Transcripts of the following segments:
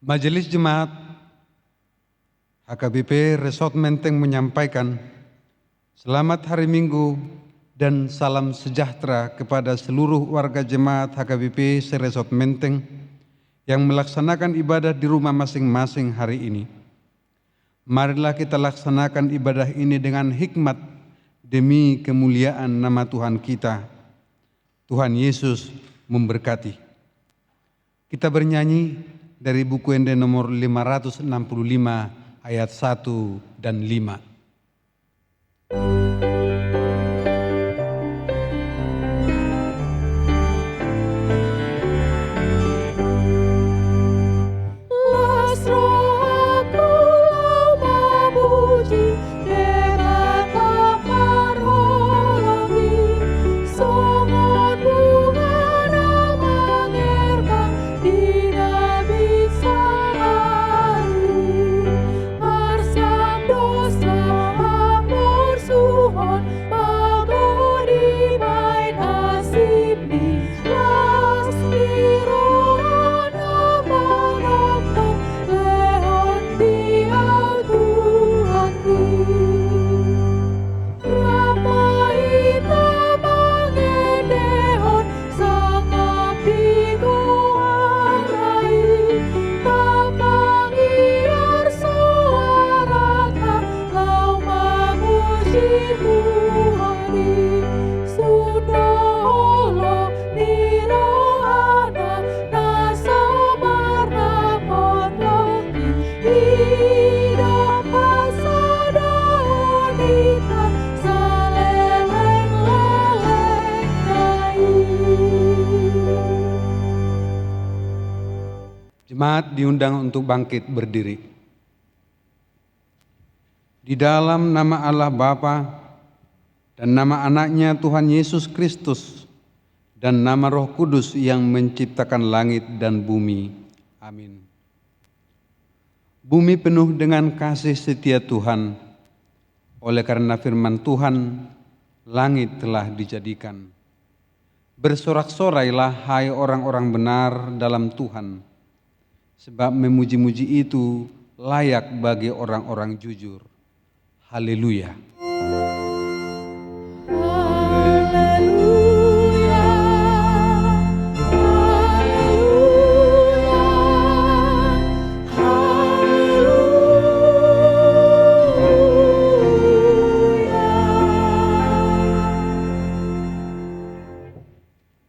Majelis Jemaat HKBP Resort Menteng menyampaikan selamat hari Minggu dan salam sejahtera kepada seluruh warga jemaat HKBP Resort Menteng yang melaksanakan ibadah di rumah masing-masing hari ini. Marilah kita laksanakan ibadah ini dengan hikmat demi kemuliaan nama Tuhan kita. Tuhan Yesus memberkati. Kita bernyanyi dari buku Ende nomor 565 ayat 1 dan 5. Dosa amor su Jemaat diundang untuk bangkit berdiri. Di dalam nama Allah Bapa dan nama anaknya Tuhan Yesus Kristus dan nama Roh Kudus yang menciptakan langit dan bumi. Amin. Bumi penuh dengan kasih setia Tuhan. Oleh karena firman Tuhan, langit telah dijadikan. Bersorak-sorailah hai orang-orang benar dalam Tuhan, sebab memuji-muji itu layak bagi orang-orang jujur. Haleluya.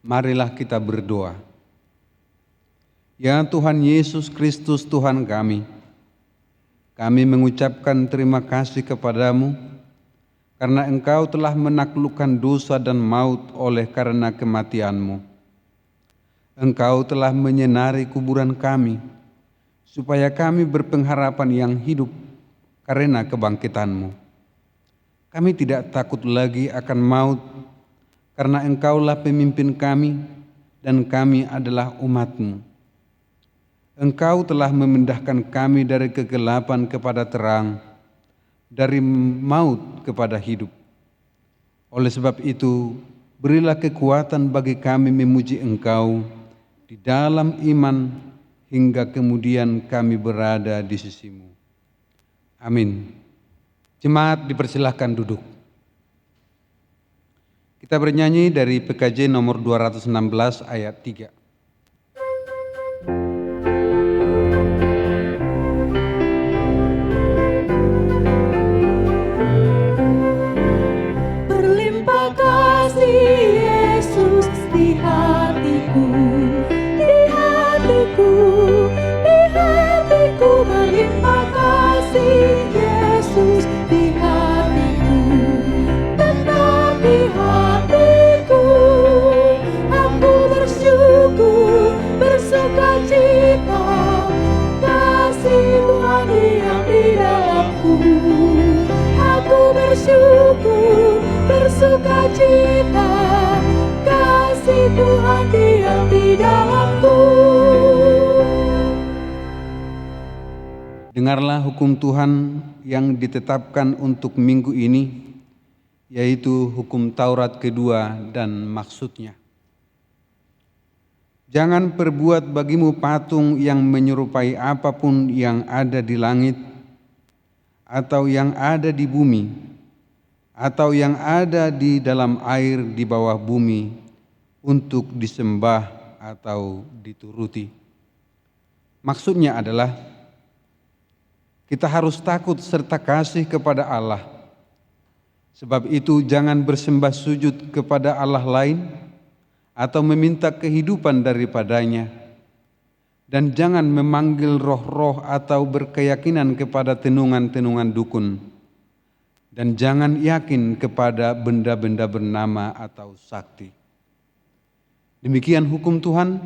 Marilah kita berdoa. Ya Tuhan Yesus Kristus Tuhan kami mengucapkan terima kasih kepadamu karena Engkau telah menaklukkan dosa dan maut oleh karena kematian-Mu. Engkau telah menyinari kuburan kami supaya kami berpengharapan yang hidup karena kebangkitan-Mu. Kami tidak takut lagi akan maut karena Engkaulah pemimpin kami dan kami adalah umat-Mu. Engkau telah memindahkan kami dari kegelapan kepada terang, dari maut kepada hidup. Oleh sebab itu, berilah kekuatan bagi kami memuji Engkau di dalam iman hingga kemudian kami berada di sisi-Mu. Amin. Jemaat dipersilahkan duduk. Kita bernyanyi dari PKJ nomor 216 ayat 3. Bersukacita, kasih Tuhan diam di dalamku. Dengarlah hukum Tuhan yang ditetapkan untuk minggu ini, yaitu hukum Taurat kedua dan maksudnya. Jangan perbuat bagimu patung yang menyerupai apapun yang ada di langit, atau yang ada di bumi, atau yang ada di dalam air di bawah bumi untuk disembah atau dituruti. Maksudnya adalah kita harus takut serta kasih kepada Allah. Sebab itu jangan bersembah sujud kepada Allah lain atau meminta kehidupan daripadanya. Dan jangan memanggil roh-roh atau berkeyakinan kepada tenungan-tenungan dukun. Dan jangan yakin kepada benda-benda bernama atau sakti. Demikian hukum Tuhan,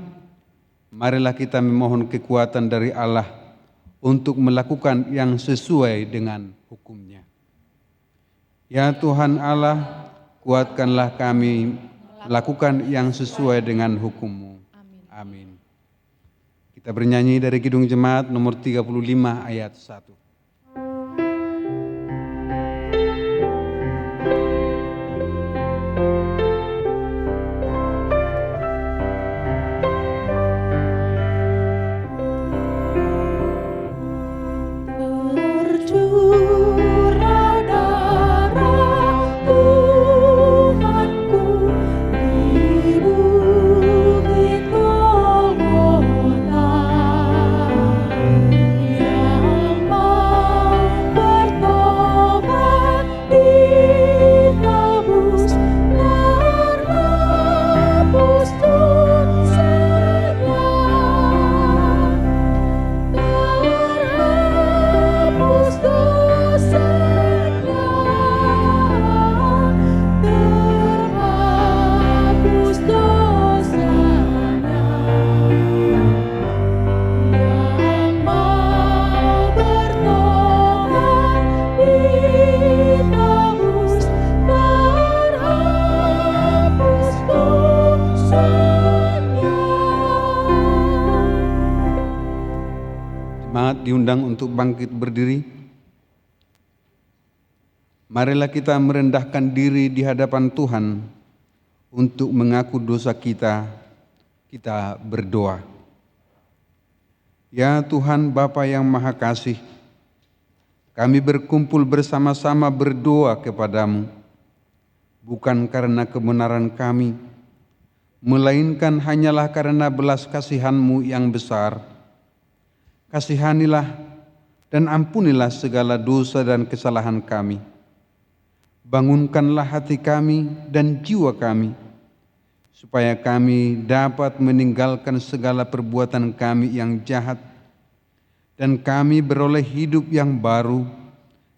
marilah kita memohon kekuatan dari Allah untuk melakukan yang sesuai dengan hukum-Nya. Ya Tuhan Allah, kuatkanlah kami melakukan yang sesuai dengan hukum-Mu. Amin. Kita bernyanyi dari Kidung Jemaat nomor 35 ayat 1. Terhapus untuk bangkit berdiri. Marilah kita merendahkan diri di hadapan Tuhan untuk mengaku dosa kita. Kita berdoa. Ya Tuhan Bapa yang Maha Kasih, kami berkumpul bersama-sama berdoa kepadamu, bukan karena kebenaran kami, melainkan hanyalah karena belas kasihan-Mu yang besar. Kasihanilah dan ampunilah segala dosa dan kesalahan kami. Bangunkanlah hati kami dan jiwa kami, supaya kami dapat meninggalkan segala perbuatan kami yang jahat, dan kami beroleh hidup yang baru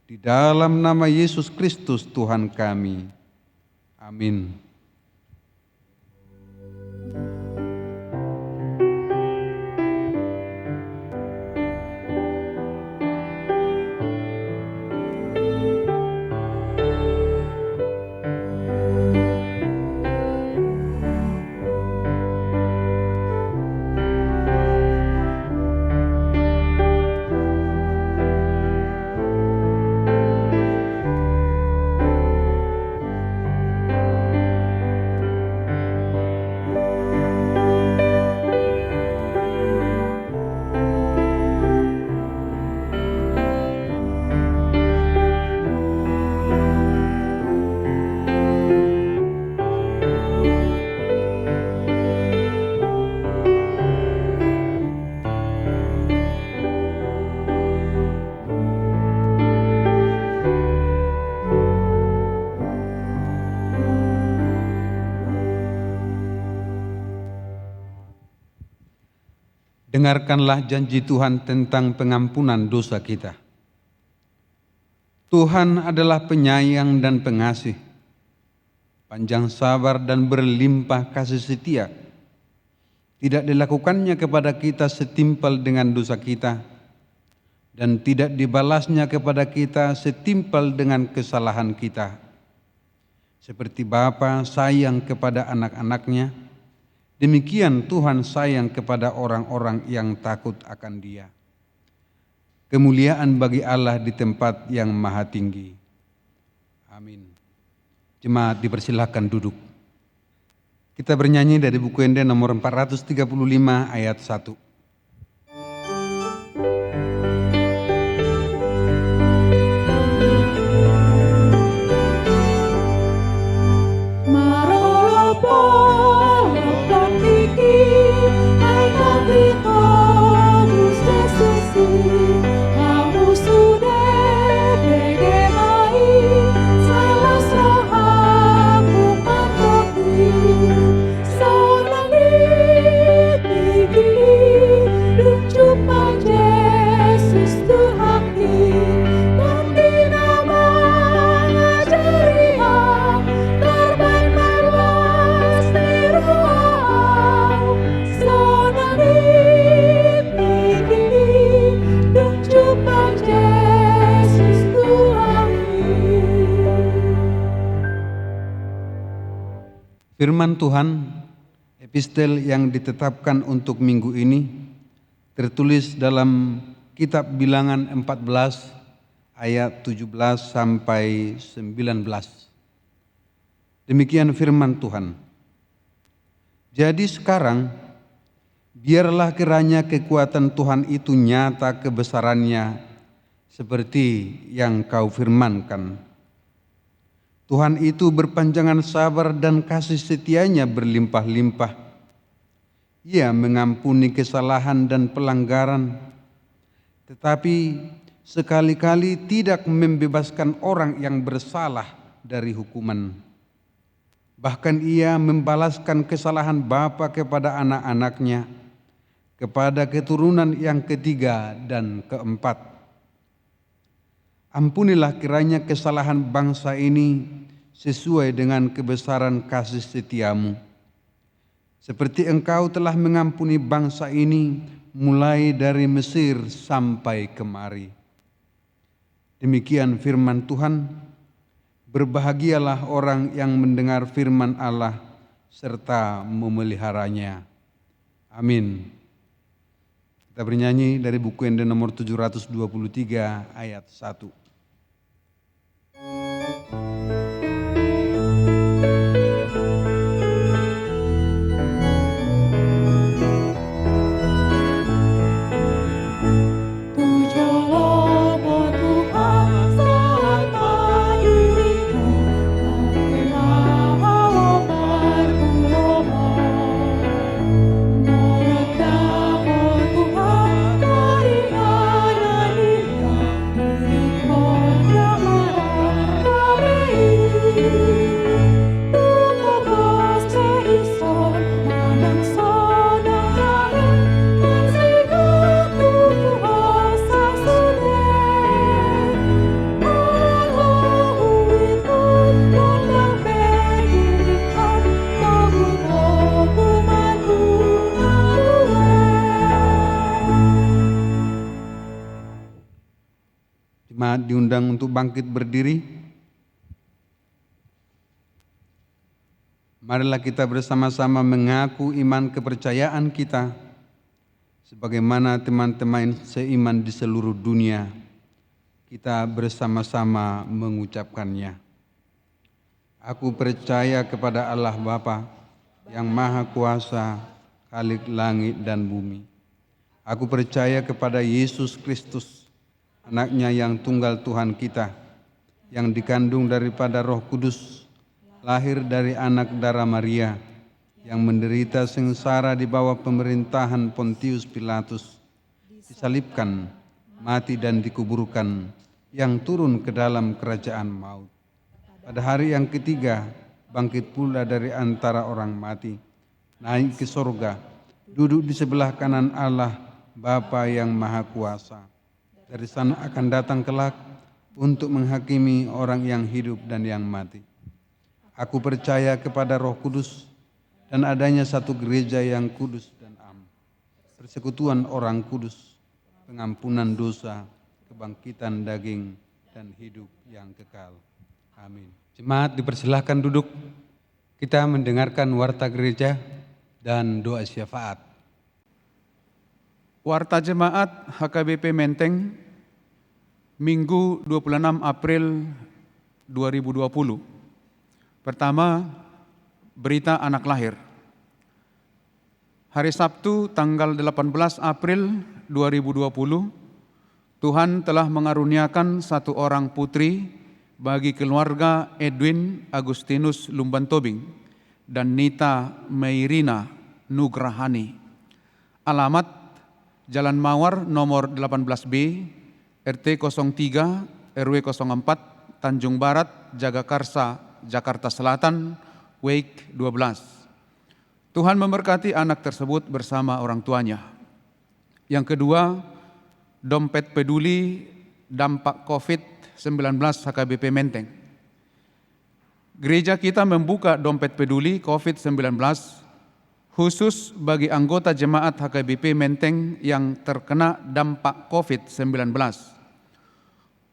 di dalam nama Yesus Kristus Tuhan kami. Amin. Dengarkanlah janji Tuhan tentang pengampunan dosa kita. Tuhan adalah penyayang dan pengasih, panjang sabar dan berlimpah kasih setia. Tidak dilakukannya kepada kita setimpal dengan dosa kita, dan tidak dibalasnya kepada kita setimpal dengan kesalahan kita. Seperti Bapa sayang kepada anak-anaknya, demikian Tuhan sayang kepada orang-orang yang takut akan Dia. Kemuliaan bagi Allah di tempat yang maha tinggi. Amin. Jemaat dipersilahkan duduk. Kita bernyanyi dari buku Ende nomor 435 ayat 1. Firman Tuhan, epistel yang ditetapkan untuk minggu ini, tertulis dalam kitab Bilangan 14 ayat 17 sampai 19. Demikian firman Tuhan. Jadi sekarang, biarlah kiranya kekuatan Tuhan itu nyata kebesarannya seperti yang kau firmankan. Tuhan itu berpanjangan sabar dan kasih setianya berlimpah-limpah. Ia mengampuni kesalahan dan pelanggaran, tetapi sekali-kali tidak membebaskan orang yang bersalah dari hukuman. Bahkan ia membalaskan kesalahan bapa kepada anak-anaknya, kepada keturunan yang ketiga dan keempat. Ampunilah kiranya kesalahan bangsa ini sesuai dengan kebesaran kasih setiamu. Seperti engkau telah mengampuni bangsa ini mulai dari Mesir sampai kemari. Demikian firman Tuhan. Berbahagialah orang yang mendengar firman Allah serta memeliharanya. Amin. Kita bernyanyi dari buku Ende nomor 723 ayat 1. Jemaat diundang untuk bangkit berdiri. Marilah kita bersama-sama mengaku iman kepercayaan kita sebagaimana teman-teman seiman di seluruh dunia. Kita bersama-sama mengucapkannya. Aku percaya kepada Allah Bapa yang Maha Kuasa, Khalik langit dan bumi. Aku percaya kepada Yesus Kristus, Anaknya yang tunggal Tuhan kita, yang dikandung daripada Roh Kudus, lahir dari anak darah Maria, yang menderita sengsara di bawah pemerintahan Pontius Pilatus, disalibkan, mati dan dikuburkan, yang turun ke dalam kerajaan maut. Pada hari yang ketiga, bangkit pula dari antara orang mati, naik ke sorga, duduk di sebelah kanan Allah, Bapa yang Maha Kuasa. Dari sana akan datang kelak untuk menghakimi orang yang hidup dan yang mati. Aku percaya kepada Roh Kudus dan adanya satu gereja yang kudus dan am, persekutuan orang kudus, pengampunan dosa, kebangkitan daging, dan hidup yang kekal. Amin. Jemaat dipersilahkan duduk. Kita mendengarkan warta gereja dan doa syafaat. Warta Jemaat HKBP Menteng, Minggu 26 April 2020. Pertama, berita anak lahir. Hari Sabtu tanggal 18 April 2020, Tuhan telah mengaruniakan satu orang putri bagi keluarga Edwin Agustinus Lumbantobing dan Nita Meirina Nugrahani. Alamat Jalan Mawar nomor 18B, RT 03, RW 04, Tanjung Barat, Jagakarsa, Jakarta Selatan, Wake 12. Tuhan memberkati anak tersebut bersama orang tuanya. Yang kedua, dompet peduli dampak COVID-19 HKBP Menteng. Gereja kita membuka dompet peduli COVID-19 khusus bagi anggota jemaat HKBP Menteng yang terkena dampak COVID-19.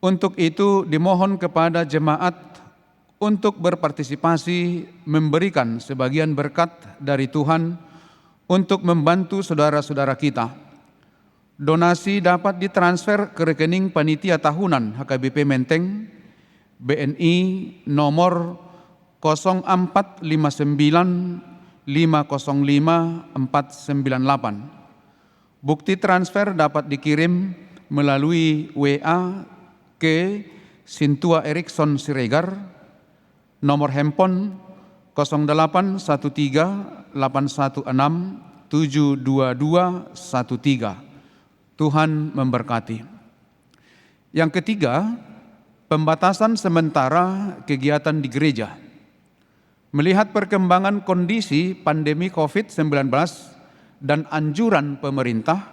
Untuk itu dimohon kepada jemaat untuk berpartisipasi memberikan sebagian berkat dari Tuhan untuk membantu saudara-saudara kita. Donasi dapat ditransfer ke rekening panitia tahunan HKBP Menteng, BNI nomor 0459 505 498. Bukti transfer dapat dikirim melalui WA ke Sintua Erikson Siregar, nomor handphone 0813 816 72213. Tuhan memberkati. Yang ketiga, pembatasan sementara kegiatan di gereja. Melihat perkembangan kondisi pandemi COVID-19 dan anjuran pemerintah,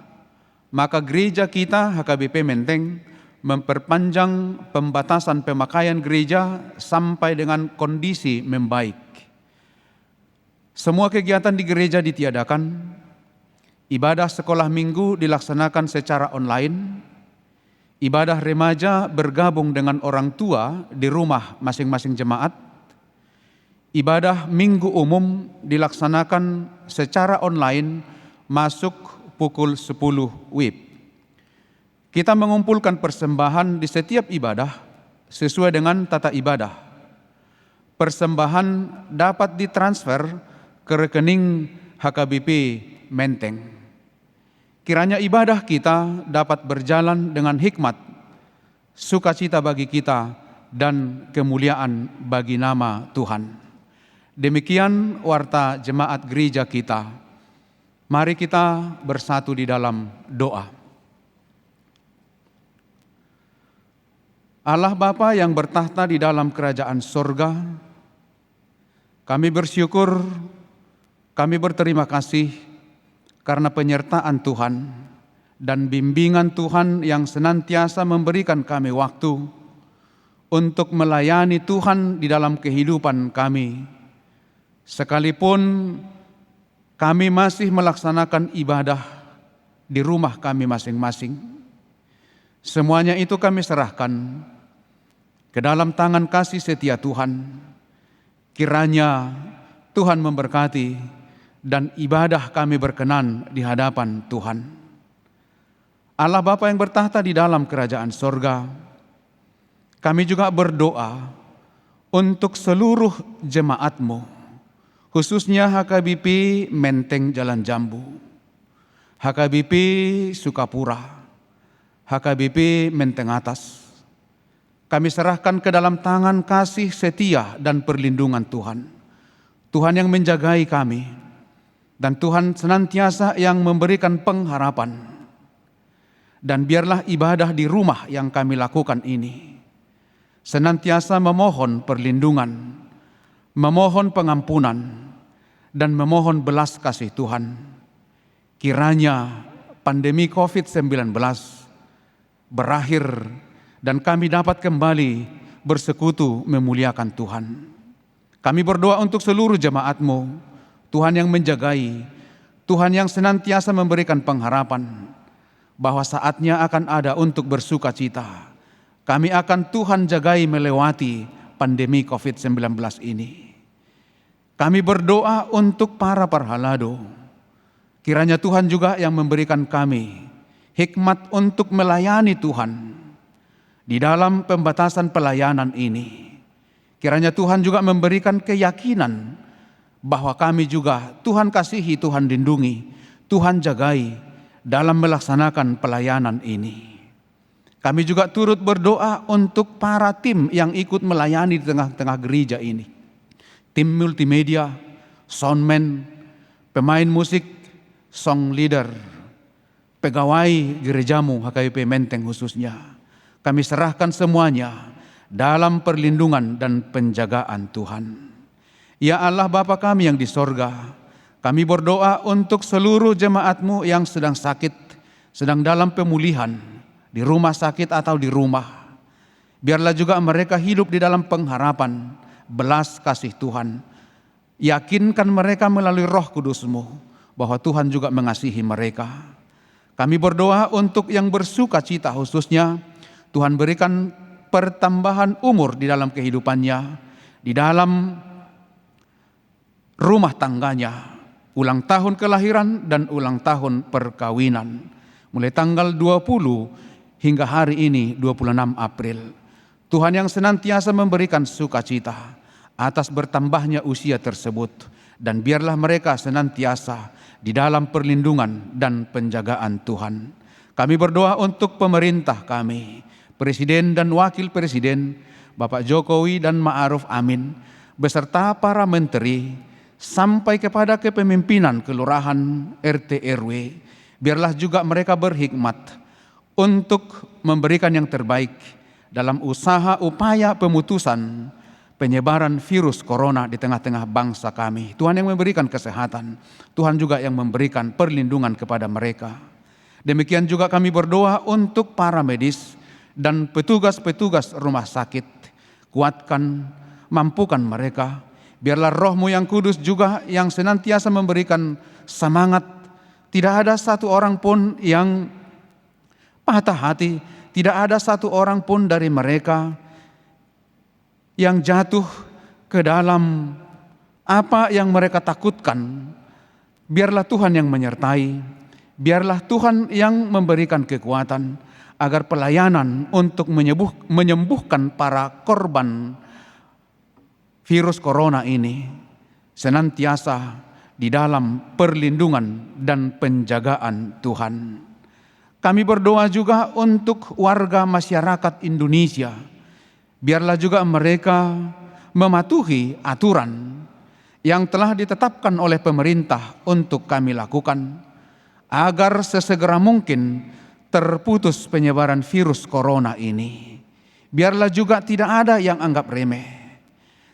maka gereja kita HKBP Menteng memperpanjang pembatasan pemakaian gereja sampai dengan kondisi membaik. Semua kegiatan di gereja ditiadakan, ibadah sekolah minggu dilaksanakan secara online, ibadah remaja bergabung dengan orang tua di rumah masing-masing jemaat, ibadah minggu umum dilaksanakan secara online masuk pukul 10 WIB. Kita mengumpulkan persembahan di setiap ibadah sesuai dengan tata ibadah. Persembahan dapat ditransfer ke rekening HKBP Menteng. Kiranya ibadah kita dapat berjalan dengan hikmat, sukacita bagi kita, dan kemuliaan bagi nama Tuhan. Demikian warta jemaat gereja kita. Mari kita bersatu di dalam doa. Allah Bapa yang bertahta di dalam kerajaan sorga, kami bersyukur, kami berterima kasih karena penyertaan Tuhan dan bimbingan Tuhan yang senantiasa memberikan kami waktu untuk melayani Tuhan di dalam kehidupan kami. Sekalipun kami masih melaksanakan ibadah di rumah kami masing-masing, semuanya itu kami serahkan ke dalam tangan kasih setia Tuhan. Kiranya Tuhan memberkati dan ibadah kami berkenan di hadapan Tuhan. Allah Bapa yang bertahta di dalam kerajaan sorga, kami juga berdoa untuk seluruh jemaat-Mu, khususnya HKBP Menteng Jalan Jambu, HKBP Sukapura, HKBP Menteng Atas. Kami serahkan ke dalam tangan kasih setia dan perlindungan Tuhan. Tuhan yang menjagai kami, dan Tuhan senantiasa yang memberikan pengharapan. Dan biarlah ibadah di rumah yang kami lakukan ini senantiasa memohon perlindungan, memohon pengampunan, dan memohon belas kasih Tuhan. Kiranya pandemi COVID-19 berakhir dan kami dapat kembali bersekutu memuliakan Tuhan. Kami berdoa untuk seluruh jemaat-Mu, Tuhan yang menjagai, Tuhan yang senantiasa memberikan pengharapan bahwa saatnya akan ada untuk bersuka cita. Kami akan Tuhan jagai melewati pandemi COVID-19 ini. Kami berdoa untuk para parhalado. Kiranya Tuhan juga yang memberikan kami hikmat untuk melayani Tuhan di dalam pembatasan pelayanan ini. Kiranya Tuhan juga memberikan keyakinan bahwa kami juga Tuhan kasihi, Tuhan lindungi, Tuhan jagai dalam melaksanakan pelayanan ini. Kami juga turut berdoa untuk para tim yang ikut melayani di tengah-tengah gereja ini. Tim multimedia, soundman, pemain musik, song leader, pegawai gerejamu HKBP Menteng khususnya. Kami serahkan semuanya dalam perlindungan dan penjagaan Tuhan. Ya Allah Bapa kami yang di sorga, kami berdoa untuk seluruh jemaat-Mu yang sedang sakit, sedang dalam pemulihan, di rumah sakit atau di rumah. Biarlah juga mereka hidup di dalam pengharapan, belas kasih Tuhan. Yakinkan mereka melalui Roh Kudus-Mu bahwa Tuhan juga mengasihi mereka. Kami berdoa untuk yang bersuka cita, khususnya Tuhan berikan pertambahan umur di dalam kehidupannya, di dalam rumah tangganya, ulang tahun kelahiran dan ulang tahun perkawinan. Mulai tanggal 20 hingga hari ini 26 April. Tuhan yang senantiasa memberikan sukacita atas bertambahnya usia tersebut, dan biarlah mereka senantiasa di dalam perlindungan dan penjagaan Tuhan. Kami berdoa untuk pemerintah kami, Presiden dan Wakil Presiden, Bapak Jokowi dan Ma'ruf Amin, beserta para menteri, sampai kepada kepemimpinan kelurahan RT RW. Biarlah juga mereka berhikmat untuk memberikan yang terbaik dalam usaha upaya pemutusan penyebaran virus corona di tengah-tengah bangsa kami. Tuhan yang memberikan kesehatan, Tuhan juga yang memberikan perlindungan kepada mereka. Demikian juga kami berdoa untuk para medis dan petugas-petugas rumah sakit. Kuatkan, mampukan mereka. Biarlah Roh-Mu yang kudus juga yang senantiasa memberikan semangat. Tidak ada satu orang pun yang patah hati, tidak ada satu orang pun dari mereka yang jatuh ke dalam apa yang mereka takutkan. Biarlah Tuhan yang menyertai, Biarlah Tuhan yang memberikan kekuatan agar pelayanan untuk menyembuhkan para korban virus corona ini senantiasa di dalam perlindungan dan penjagaan Tuhan. Kami berdoa juga untuk warga masyarakat Indonesia. Biarlah juga mereka mematuhi aturan yang telah ditetapkan oleh pemerintah untuk kami lakukan, agar sesegera mungkin terputus penyebaran virus corona ini. Biarlah juga tidak ada yang anggap remeh,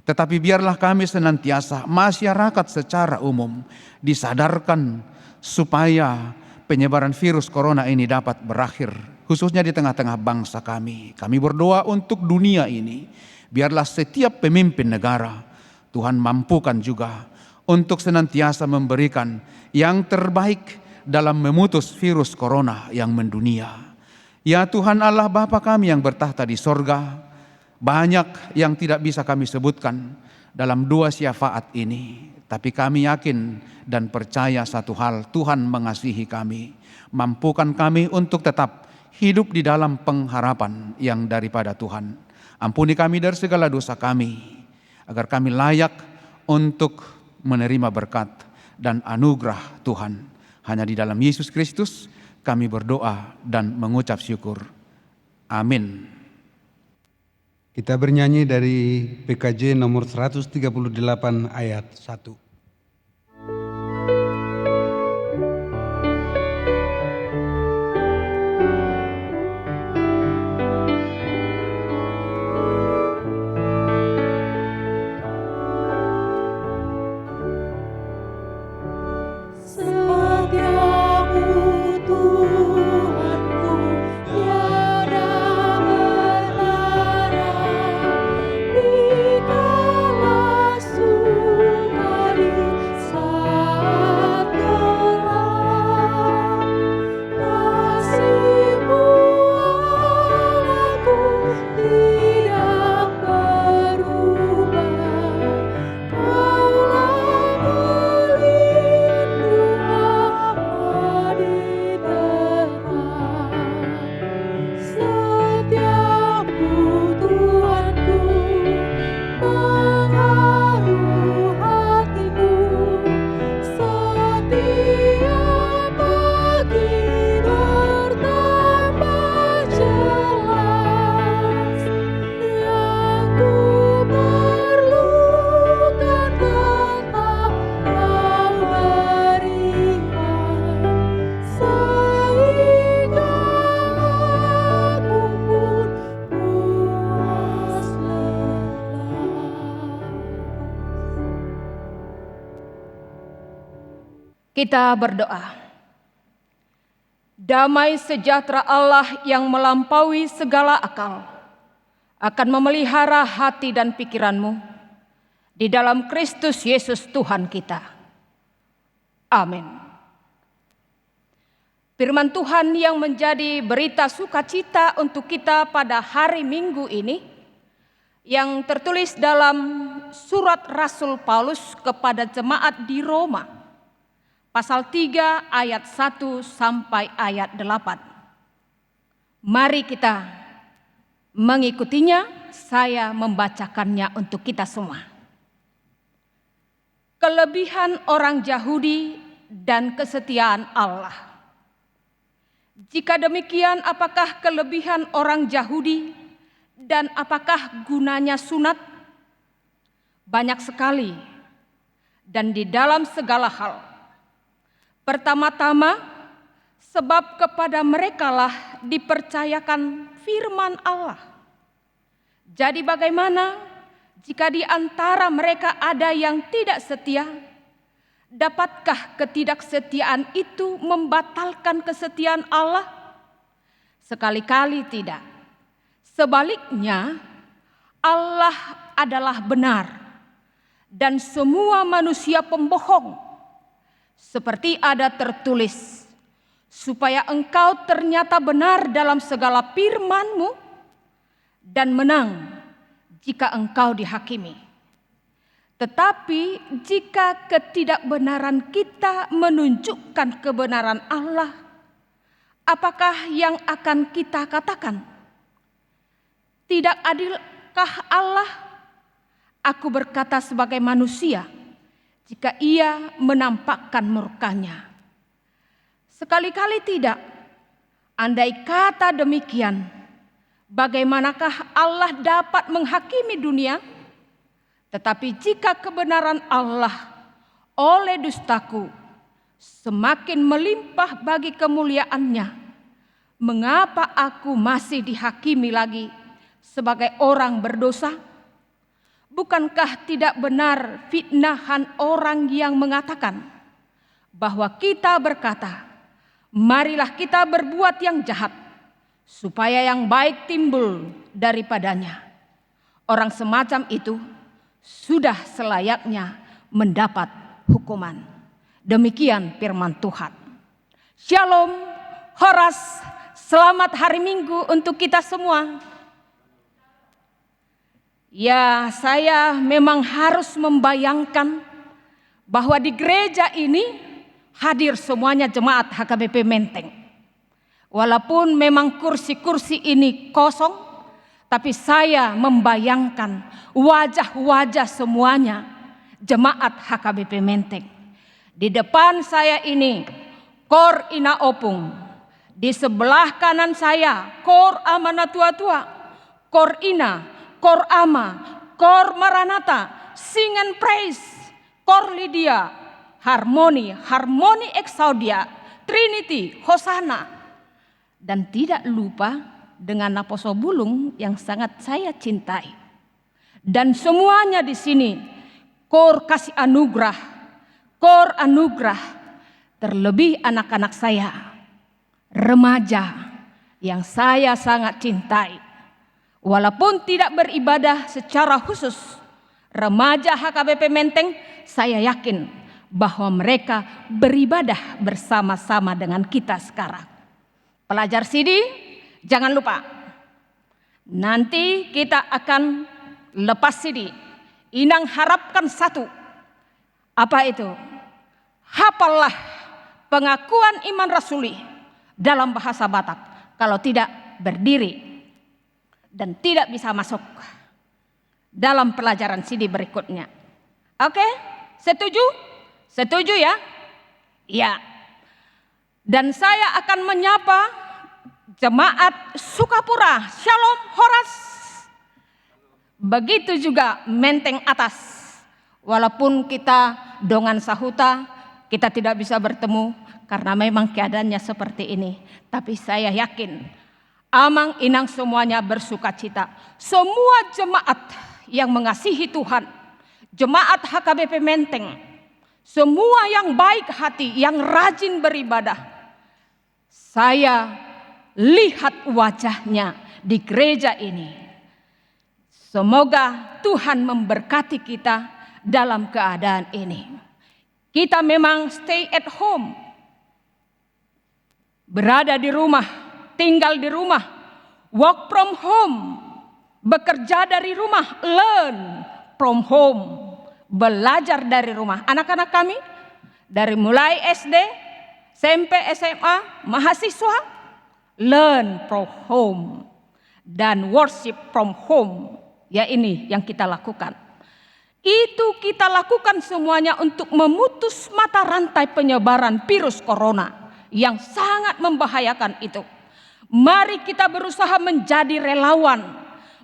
tetapi biarlah kami senantiasa, masyarakat secara umum, disadarkan supaya penyebaran virus corona ini dapat berakhir, khususnya di tengah-tengah bangsa kami. Kami berdoa untuk dunia ini, biarlah setiap pemimpin negara, Tuhan mampukan juga untuk senantiasa memberikan yang terbaik dalam memutus virus corona yang mendunia. Ya Tuhan Allah Bapa kami yang bertahta di sorga, banyak yang tidak bisa kami sebutkan dalam dua syafaat ini. Tapi kami yakin dan percaya satu hal, Tuhan mengasihi kami. Mampukan kami untuk tetap hidup di dalam pengharapan yang daripada Tuhan. Ampuni kami dari segala dosa kami, agar kami layak untuk menerima berkat dan anugerah Tuhan. Hanya di dalam Yesus Kristus kami berdoa dan mengucap syukur. Amin. Kita bernyanyi dari PKJ nomor 138 ayat 1. Kita berdoa. Damai sejahtera Allah yang melampaui segala akal akan memelihara hati dan pikiranmu di dalam Kristus Yesus Tuhan kita. Amin. Firman Tuhan yang menjadi berita sukacita untuk kita pada hari Minggu ini, yang tertulis dalam surat Rasul Paulus kepada jemaat di Roma, pasal 3 ayat 1 sampai ayat 8. Mari kita mengikutinya, saya membacakannya untuk kita semua. Kelebihan orang Yahudi dan kesetiaan Allah. Jika demikian, apakah kelebihan orang Yahudi dan apakah gunanya sunat? Banyak sekali dan di dalam segala hal. Pertama-tama, sebab kepada merekalah dipercayakan firman Allah. Jadi bagaimana jika di antara mereka ada yang tidak setia? Dapatkah ketidaksetiaan itu membatalkan kesetiaan Allah? Sekali-kali tidak. Sebaliknya, Allah adalah benar dan semua manusia pembohong. Seperti ada tertulis, supaya engkau ternyata benar dalam segala firman-Mu dan menang jika engkau dihakimi. Tetapi jika ketidakbenaran kita menunjukkan kebenaran Allah, apakah yang akan kita katakan? Tidak adilkah Allah? Aku berkata sebagai manusia, jika ia menampakkan murkanya. Sekali-kali tidak. Andai kata demikian, bagaimanakah Allah dapat menghakimi dunia? Tetapi jika kebenaran Allah oleh dustaku semakin melimpah bagi kemuliaannya, mengapa aku masih dihakimi lagi sebagai orang berdosa? Bukankah tidak benar fitnahan orang yang mengatakan bahwa kita berkata, marilah kita berbuat yang jahat, supaya yang baik timbul daripadanya. Orang semacam itu sudah selayaknya mendapat hukuman. Demikian firman Tuhan. Shalom, Horas, selamat hari Minggu untuk kita semua. Ya, saya memang harus membayangkan bahwa di gereja ini hadir semuanya jemaat HKBP Menteng. Walaupun memang kursi-kursi ini kosong, tapi saya membayangkan wajah-wajah semuanya jemaat HKBP Menteng. Di depan saya ini Kor Ina Opung. Di sebelah kanan saya Kor Amana Tua-Tua, Kor Ina, Kor Ama, Kor Maranatha, Sing and Praise, Kor Lydia, Harmoni, Harmoni Exaudia, Trinity, Hosana. Dan tidak lupa dengan Naposo Bulung yang sangat saya cintai. Dan semuanya di sini Kor kasih anugerah, Kor anugerah, terlebih anak-anak saya, remaja yang saya sangat cintai. Walaupun tidak beribadah secara khusus, remaja HKBP Menteng, saya yakin bahwa mereka beribadah bersama-sama dengan kita sekarang. Pelajar CD, jangan lupa, nanti kita akan lepas CD. Inang harapkan satu, apa itu? Hafallah pengakuan iman rasuli dalam bahasa Batak. Kalau tidak, berdiri dan tidak bisa masuk dalam pelajaran CD berikutnya. Oke, setuju? Setuju ya? Iya. Dan saya akan menyapa jemaat Sukapura. Shalom Horas. Begitu juga Menteng Atas. Walaupun kita dongan sahuta, kita tidak bisa bertemu karena memang keadaannya seperti ini. Tapi saya yakin Amang Inang semuanya bersukacita. Semua jemaat yang mengasihi Tuhan, jemaat HKBP Menteng, semua yang baik hati, yang rajin beribadah, saya lihat wajahnya di gereja ini. Semoga Tuhan memberkati kita dalam keadaan ini. Kita memang stay at home, berada di rumah, tinggal di rumah, work from home, bekerja dari rumah, learn from home, belajar dari rumah. Anak-anak kami dari mulai SD, SMP, SMA, mahasiswa, learn from home dan worship from home. Ya, ini yang kita lakukan. Itu kita lakukan semuanya untuk memutus mata rantai penyebaran virus corona yang sangat membahayakan itu. Mari kita berusaha menjadi relawan.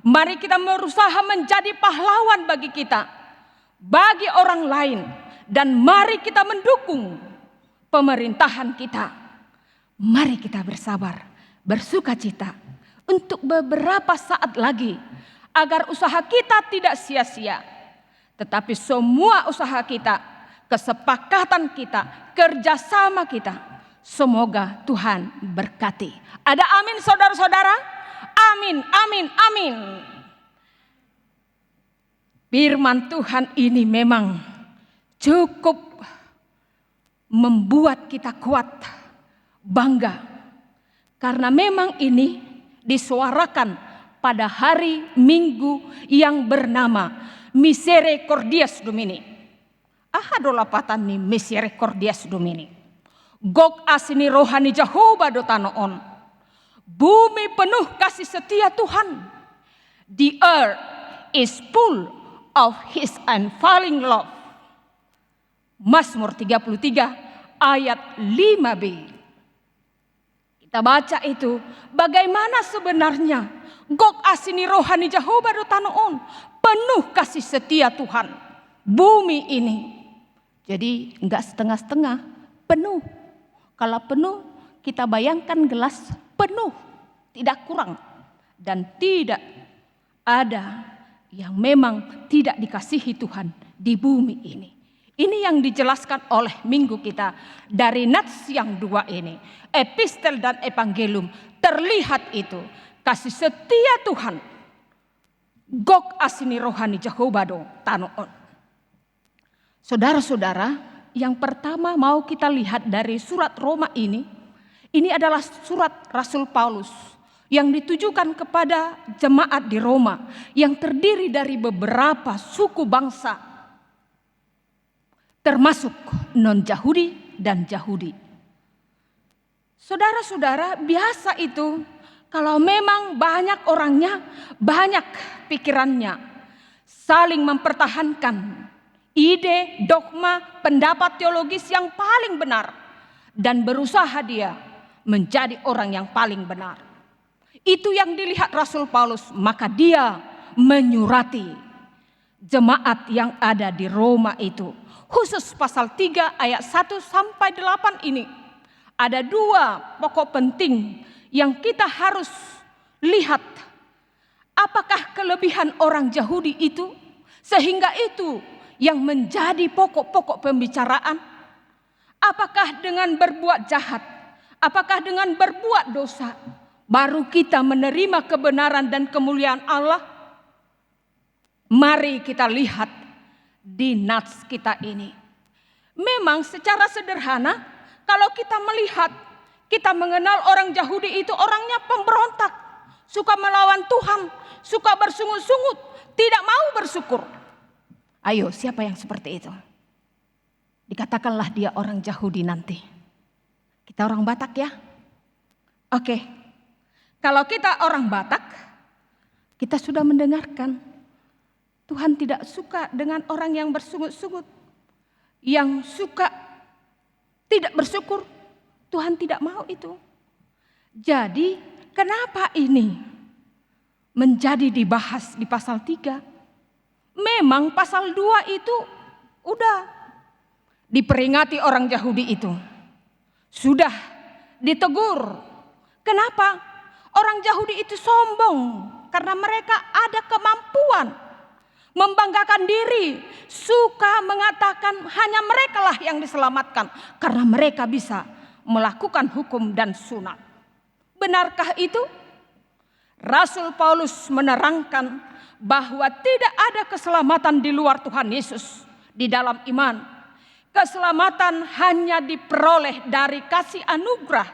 Mari kita berusaha menjadi pahlawan bagi kita, bagi orang lain. Dan mari kita mendukung pemerintahan kita. Mari kita bersabar, bersukacita untuk beberapa saat lagi, agar usaha kita tidak sia-sia. Tetapi semua usaha kita, kesepakatan kita, kerjasama kita, semoga Tuhan berkati. Ada amin saudara-saudara? Amin, amin, amin. Firman Tuhan ini memang cukup membuat kita kuat, bangga. Karena memang ini disuarakan pada hari Minggu yang bernama misericordias Domini. Ahadola patani misericordias Domini. Gok asini rohani Jehovah do tanoon. Bumi penuh kasih setia Tuhan. The earth is full of His unfailing love. Mazmur 33 ayat 5b. Kita baca itu, bagaimana sebenarnya gok asini rohani Jehovah do tanoon, penuh kasih setia Tuhan. Bumi ini. Jadi enggak setengah-setengah, penuh. Kalau penuh, kita bayangkan gelas penuh, tidak kurang. Dan tidak ada yang memang tidak dikasihi Tuhan di bumi ini. Ini yang dijelaskan oleh minggu kita dari nats yang dua ini. Epistel dan evangelium, terlihat itu kasih setia Tuhan. Gok asini rohani Jehovah do tanoon. Saudara-saudara, yang pertama mau kita lihat dari surat Roma ini adalah surat Rasul Paulus yang ditujukan kepada jemaat di Roma yang terdiri dari beberapa suku bangsa, termasuk non-Yahudi dan Yahudi. Saudara-saudara, biasa itu kalau memang banyak orangnya, banyak pikirannya, saling mempertahankan ide, dogma, pendapat teologis yang paling benar, dan berusaha dia menjadi orang yang paling benar. Itu yang dilihat Rasul Paulus, maka dia menyurati jemaat yang ada di Roma itu. Khusus pasal 3 ayat 1 sampai 8 ini. Ada dua pokok penting yang kita harus lihat. Apakah kelebihan orang Yahudi itu sehingga itu yang menjadi pokok-pokok pembicaraan? Apakah dengan berbuat jahat? Apakah dengan berbuat dosa baru kita menerima kebenaran dan kemuliaan Allah? Mari kita lihat di nats kita ini. Memang secara sederhana, kalau kita melihat, kita mengenal orang Yahudi itu orangnya pemberontak, suka melawan Tuhan, suka bersungut-sungut, tidak mau bersyukur. Ayo, siapa yang seperti itu? Dikatakanlah dia orang Yahudi nanti. Kita orang Batak ya? Oke. Kalau kita orang Batak, kita sudah mendengarkan Tuhan tidak suka dengan orang yang bersungut-sungut, yang suka tidak bersyukur. Tuhan tidak mau itu. Jadi, kenapa ini menjadi dibahas di pasal 3? Memang pasal 2 itu udah diperingati orang Yahudi itu. Sudah ditegur. Kenapa? Orang Yahudi itu sombong karena mereka ada kemampuan membanggakan diri, suka mengatakan hanya merekalah yang diselamatkan karena mereka bisa melakukan hukum dan sunat. Benarkah itu? Rasul Paulus menerangkan bahwa tidak ada keselamatan di luar Tuhan Yesus di dalam iman. Keselamatan hanya diperoleh dari kasih anugerah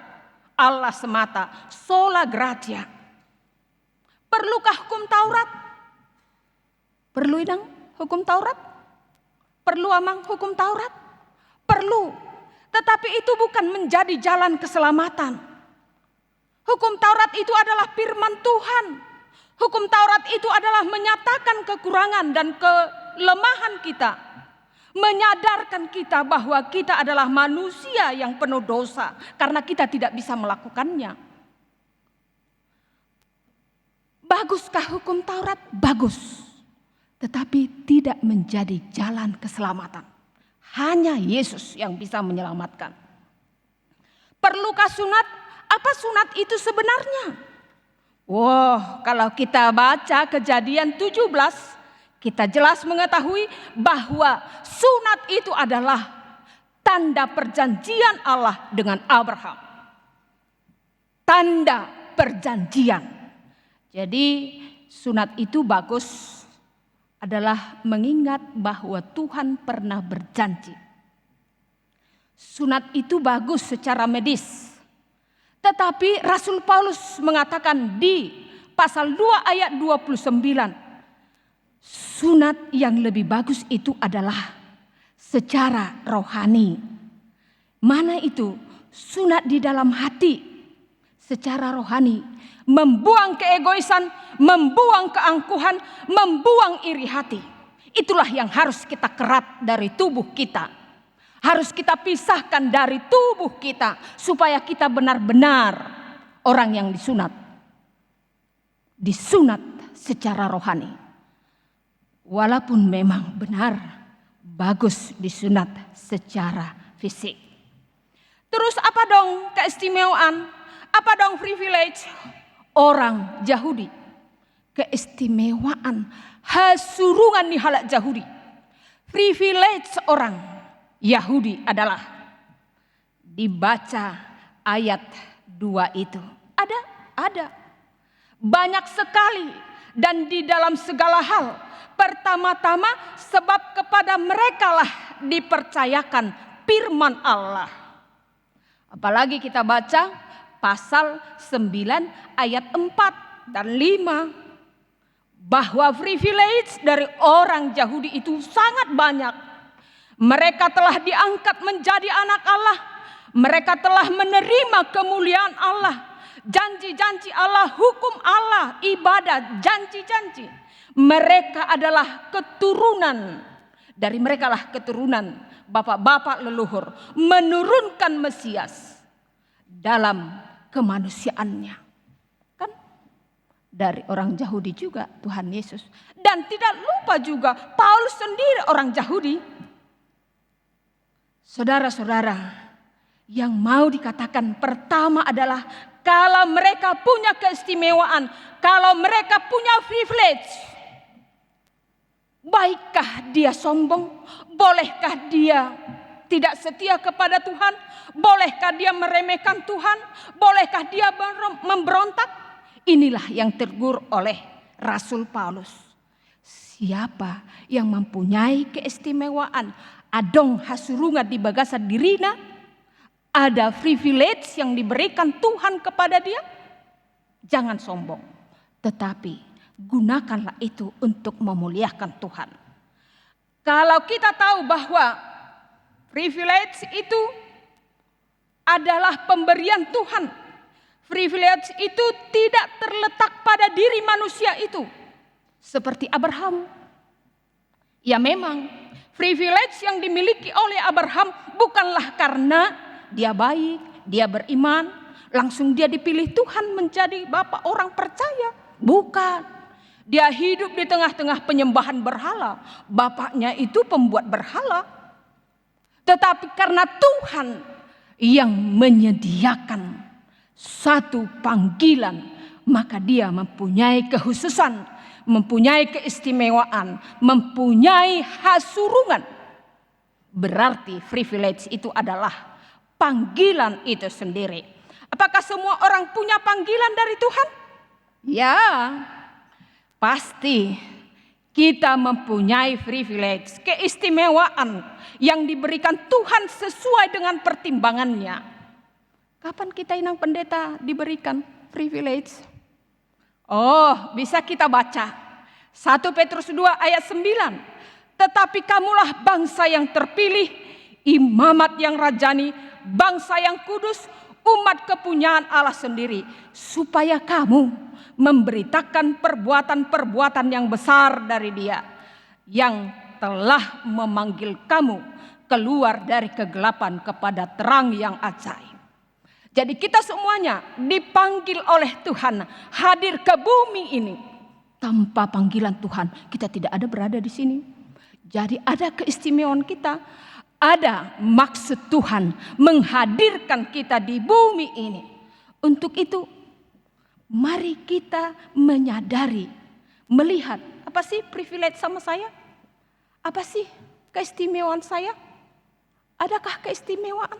Allah semata, sola gratia. Perlukah hukum Taurat? Perlu idang hukum Taurat? Perlu amang hukum Taurat? Perlu. Tetapi itu bukan menjadi jalan keselamatan. Hukum Taurat itu adalah firman Tuhan. Hukum Taurat itu adalah menyatakan kekurangan dan kelemahan kita. Menyadarkan kita bahwa kita adalah manusia yang penuh dosa. Karena kita tidak bisa melakukannya. Baguskah hukum Taurat? Bagus. Tetapi tidak menjadi jalan keselamatan. Hanya Yesus yang bisa menyelamatkan. Perlukah sunat? Apa sunat itu sebenarnya? Wah, kalau kita baca Kejadian 17, kita jelas mengetahui bahwa sunat itu adalah tanda perjanjian Allah dengan Abraham. Tanda perjanjian. Jadi sunat itu bagus adalah mengingat bahwa Tuhan pernah berjanji. Sunat itu bagus secara medis. Tetapi Rasul Paulus mengatakan di pasal 2 ayat 29, sunat yang lebih bagus itu adalah secara rohani. Mana itu? Sunat di dalam hati secara rohani. Membuang keegoisan, membuang keangkuhan, membuang iri hati. Itulah yang harus kita kerat dari tubuh kita. Harus kita pisahkan dari tubuh kita supaya kita benar-benar orang yang disunat. Disunat secara rohani. Walaupun memang benar bagus disunat secara fisik. Terus apa dong keistimewaan? Apa dong privilege orang Yahudi? Keistimewaan hasurungan di halak Yahudi. Privilege orang Yahudi adalah dibaca ayat 2 itu. Ada. Banyak sekali dan di dalam segala hal. Pertama-tama sebab kepada merekalah dipercayakan firman Allah. Apalagi kita baca pasal 9 ayat 4 dan 5. Bahwa privilege dari orang Yahudi itu sangat banyak. Mereka telah diangkat menjadi anak Allah. Mereka telah menerima kemuliaan Allah. Janji-janji Allah, hukum Allah, ibadat, janji-janji. Mereka adalah keturunan. Dari mereka lah keturunan bapak-bapak leluhur. Menurunkan Mesias dalam kemanusiaannya. Kan dari orang Yahudi juga Tuhan Yesus. Dan tidak lupa juga Paulus sendiri orang Yahudi. Saudara-saudara, yang mau dikatakan pertama adalah kalau mereka punya keistimewaan, kalau mereka punya privilege, baikkah dia sombong? Bolehkah dia tidak setia kepada Tuhan? Bolehkah dia meremehkan Tuhan? Bolehkah dia memberontak? Inilah yang tegur oleh Rasul Paulus. Siapa yang mempunyai keistimewaan? Adong hasurungan di bagasa dirina. Ada privilege yang diberikan Tuhan kepada dia. Jangan sombong. Tetapi gunakanlah itu untuk memuliakan Tuhan. Kalau kita tahu bahwa privilege itu adalah pemberian Tuhan. Privilege itu tidak terletak pada diri manusia itu. Seperti Abraham. Ya memang privilege yang dimiliki oleh Abraham bukanlah karena dia baik, dia beriman, langsung dia dipilih Tuhan menjadi bapak orang percaya. Bukan. Dia hidup di tengah-tengah penyembahan berhala. Bapaknya itu pembuat berhala. Tetapi karena Tuhan yang menyediakan satu panggilan, maka dia mempunyai kekhususan, mempunyai keistimewaan, mempunyai hasurungan. Berarti privilege itu adalah panggilan itu sendiri. Apakah semua orang punya panggilan dari Tuhan? Ya, pasti kita mempunyai privilege, keistimewaan yang diberikan Tuhan sesuai dengan pertimbangannya. Kapan kita inang pendeta diberikan privilege? Oh, bisa kita baca 1 Petrus 2 ayat 9. Tetapi kamulah bangsa yang terpilih, imamat yang rajani, bangsa yang kudus, umat kepunyaan Allah sendiri, supaya kamu memberitakan perbuatan-perbuatan yang besar dari Dia yang telah memanggil kamu keluar dari kegelapan kepada terang yang ajaib. Jadi kita semuanya dipanggil oleh Tuhan hadir ke bumi ini. Tanpa panggilan Tuhan kita tidak ada berada di sini. Jadi ada keistimewaan kita. Ada maksud Tuhan menghadirkan kita di bumi ini. Untuk itu mari kita menyadari, melihat apa sih privilege sama saya? Apa sih keistimewaan saya? Adakah keistimewaan?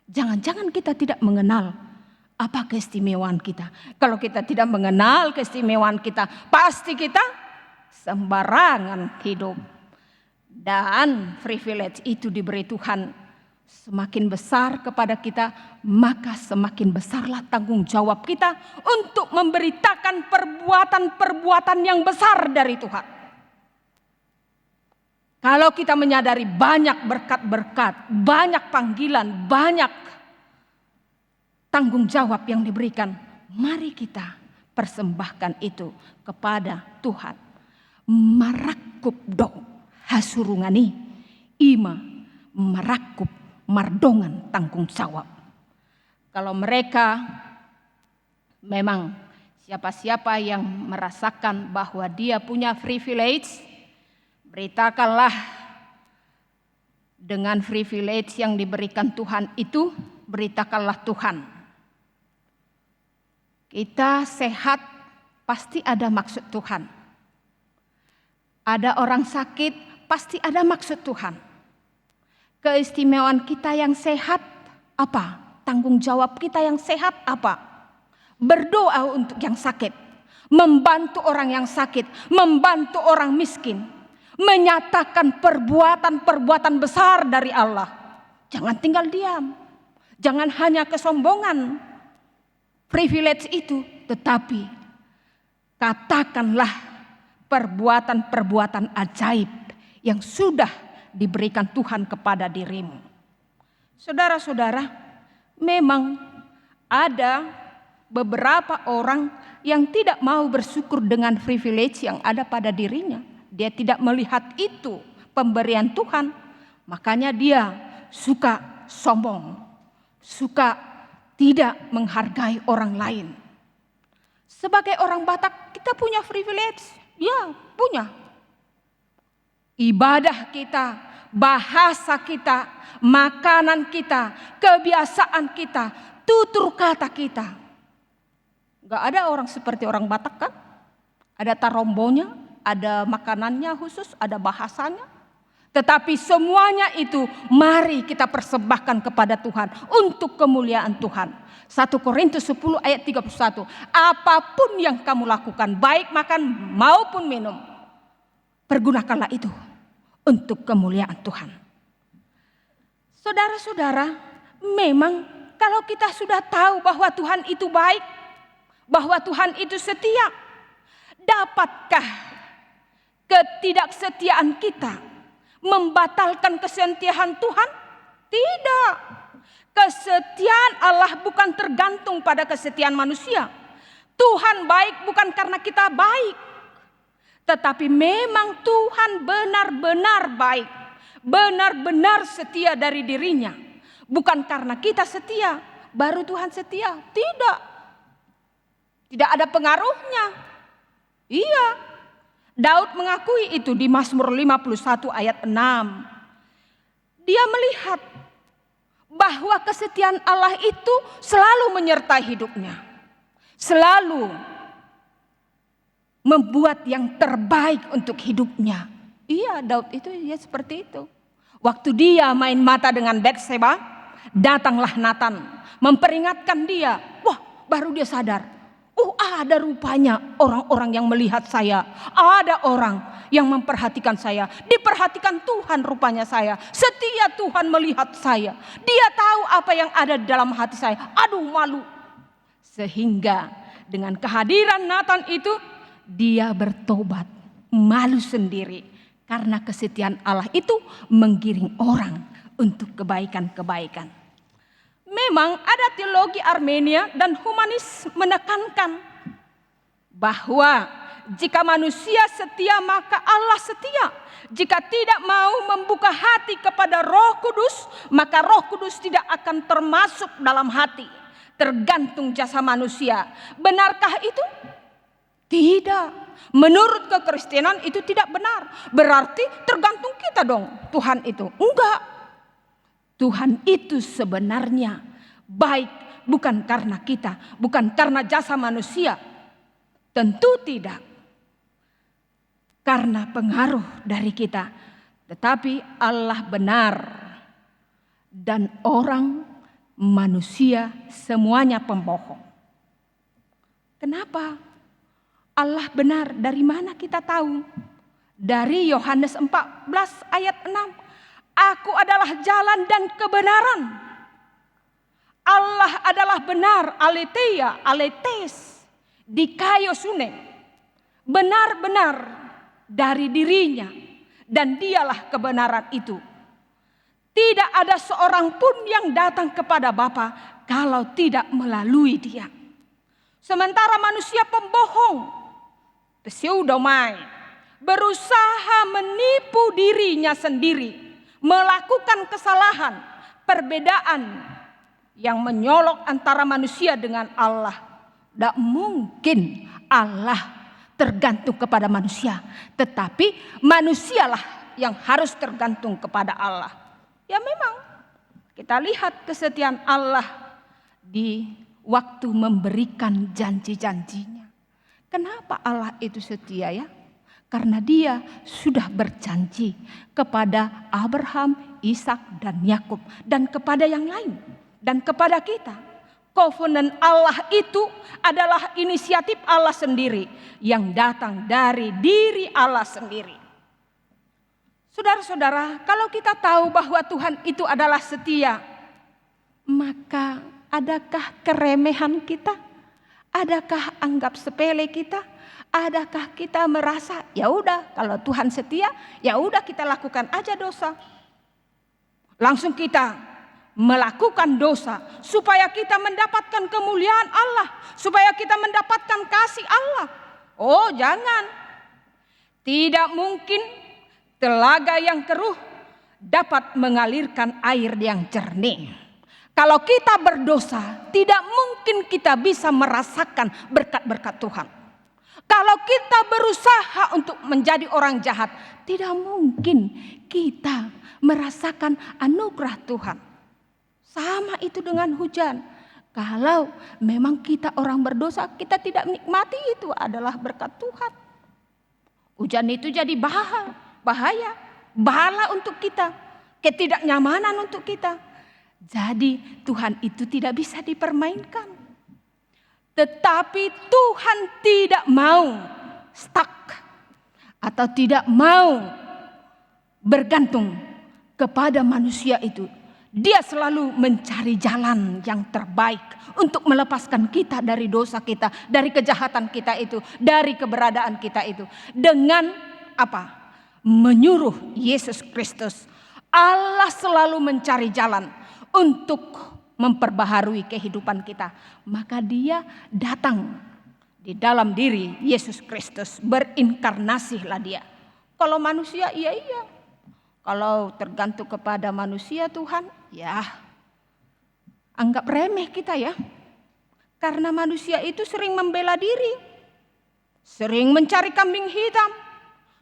Jangan-jangan kita tidak mengenal apa keistimewaan kita. Kalau kita tidak mengenal keistimewaan kita, pasti kita sembarangan hidup. Dan privilege itu diberi Tuhan semakin besar kepada kita, maka semakin besarlah tanggung jawab kita untuk memberitakan perbuatan-perbuatan yang besar dari Tuhan. Kalau kita menyadari banyak berkat-berkat, banyak panggilan, banyak tanggung jawab yang diberikan, mari kita persembahkan itu kepada Tuhan. Marakup dong hasurungani, ima marakup mardongan tanggung jawab. Kalau mereka memang siapa-siapa yang merasakan bahwa dia punya privilege, beritakanlah dengan privilege yang diberikan Tuhan itu, beritakanlah Tuhan. Kita sehat pasti ada maksud Tuhan. Ada orang sakit pasti ada maksud Tuhan. Keistimewaan kita yang sehat apa? Tanggung jawab kita yang sehat apa? Berdoa untuk yang sakit, membantu orang yang sakit, membantu orang miskin, menyatakan perbuatan-perbuatan besar dari Allah. Jangan tinggal diam, jangan hanya kesombongan privilege itu, tetapi katakanlah perbuatan-perbuatan ajaib yang sudah diberikan Tuhan kepada dirimu. Saudara-saudara, memang ada beberapa orang yang tidak mau bersyukur dengan privilege yang ada pada dirinya. Dia tidak melihat itu pemberian Tuhan, makanya dia suka sombong, suka tidak menghargai orang lain. Sebagai orang Batak kita punya privilege, ya punya. Ibadah kita, bahasa kita, makanan kita, kebiasaan kita, tutur kata kita. Gak ada orang seperti orang Batak kan? Ada tarombonya, ada makanannya khusus, ada bahasanya. Tetapi semuanya itu mari kita persembahkan kepada Tuhan untuk kemuliaan Tuhan. 1 Korintus 10 ayat 31. Apapun yang kamu lakukan, baik makan maupun minum, pergunakanlah itu untuk kemuliaan Tuhan. Saudara-saudara, memang kalau kita sudah tahu bahwa Tuhan itu baik, bahwa Tuhan itu setia, dapatkah ketidaksetiaan kita membatalkan kesetiaan Tuhan? Tidak. Kesetiaan Allah bukan tergantung pada kesetiaan manusia. Tuhan baik bukan karena kita baik, tetapi memang Tuhan benar-benar baik, benar-benar setia dari dirinya. Bukan karena kita setia baru Tuhan setia. Tidak. Tidak ada pengaruhnya. Iya. Daud mengakui itu di Mazmur 51 ayat 6. Dia melihat bahwa kesetiaan Allah itu selalu menyertai hidupnya. Selalu membuat yang terbaik untuk hidupnya. Iya, Daud itu ya seperti itu. Waktu dia main mata dengan Batseba, datanglah Nathan memperingatkan dia. Wah, baru dia sadar. Ada rupanya orang-orang yang melihat saya. Ada orang yang memperhatikan saya. Diperhatikan Tuhan rupanya saya. Setia Tuhan melihat saya. Dia tahu apa yang ada di dalam hati saya. Aduh, malu. Sehingga dengan kehadiran Nathan itu, dia bertobat. Malu sendiri. Karena kesetiaan Allah itu menggiring orang untuk kebaikan-kebaikan. Memang ada teologi Armenia dan humanis menekankan bahwa jika manusia setia maka Allah setia. Jika tidak mau membuka hati kepada Roh Kudus, maka Roh Kudus tidak akan termasuk dalam hati. Tergantung jasa manusia. Benarkah itu? Tidak. Menurut kekristenan itu tidak benar. Berarti tergantung kita dong Tuhan itu. Enggak. Tuhan itu sebenarnya baik bukan karena kita, bukan karena jasa manusia. Tentu tidak karena pengaruh dari kita, tetapi Allah benar dan orang manusia semuanya pembohong. Kenapa? Allah benar, dari mana kita tahu? Dari Yohanes 14 ayat 6. Aku adalah jalan dan kebenaran. Allah adalah benar, aletheia, aletes, dikaio sune. Benar-benar dari dirinya, dan dialah kebenaran itu. Tidak ada seorang pun yang datang kepada Bapa kalau tidak melalui Dia. Sementara manusia pembohong, pseudomai, berusaha menipu dirinya sendiri, melakukan kesalahan, perbedaan yang menyolok antara manusia dengan Allah. Tidak mungkin Allah tergantung kepada manusia, tetapi manusialah yang harus tergantung kepada Allah. Ya memang kita lihat kesetiaan Allah di waktu memberikan janji-janjinya. Kenapa Allah itu setia ya? Karena Dia sudah berjanji kepada Abraham, Ishak dan Yakub dan kepada yang lain dan kepada kita. Covenant Allah itu adalah inisiatif Allah sendiri yang datang dari diri Allah sendiri. Saudara-saudara, kalau kita tahu bahwa Tuhan itu adalah setia, maka adakah keremehan kita? Adakah anggap sepele kita? Adakah kita merasa ya udah kalau Tuhan setia, ya udah kita lakukan aja dosa. Langsung kita melakukan dosa supaya kita mendapatkan kemuliaan Allah, supaya kita mendapatkan kasih Allah. Oh, jangan. Tidak mungkin telaga yang keruh dapat mengalirkan air yang jernih. Kalau kita berdosa, tidak mungkin kita bisa merasakan berkat-berkat Tuhan. Kalau kita berusaha untuk menjadi orang jahat, tidak mungkin kita merasakan anugerah Tuhan. Sama itu dengan hujan. Kalau memang kita orang berdosa, kita tidak menikmati, itu adalah berkat Tuhan. Hujan itu jadi bahaya, bala untuk kita, ketidaknyamanan untuk kita. Jadi Tuhan itu tidak bisa dipermainkan. Tetapi Tuhan tidak mau stuck atau tidak mau bergantung kepada manusia itu. Dia selalu mencari jalan yang terbaik untuk melepaskan kita dari dosa kita, dari kejahatan kita itu, dari keberadaan kita itu. Dengan apa? Menyuruh Yesus Kristus. Allah selalu mencari jalan untuk memperbaharui kehidupan kita. Maka Dia datang di dalam diri Yesus Kristus, berinkarnasilah Dia. Kalau manusia iya. Kalau tergantung kepada manusia Tuhan, ya anggap remeh kita ya. Karena manusia itu sering membela diri, sering mencari kambing hitam,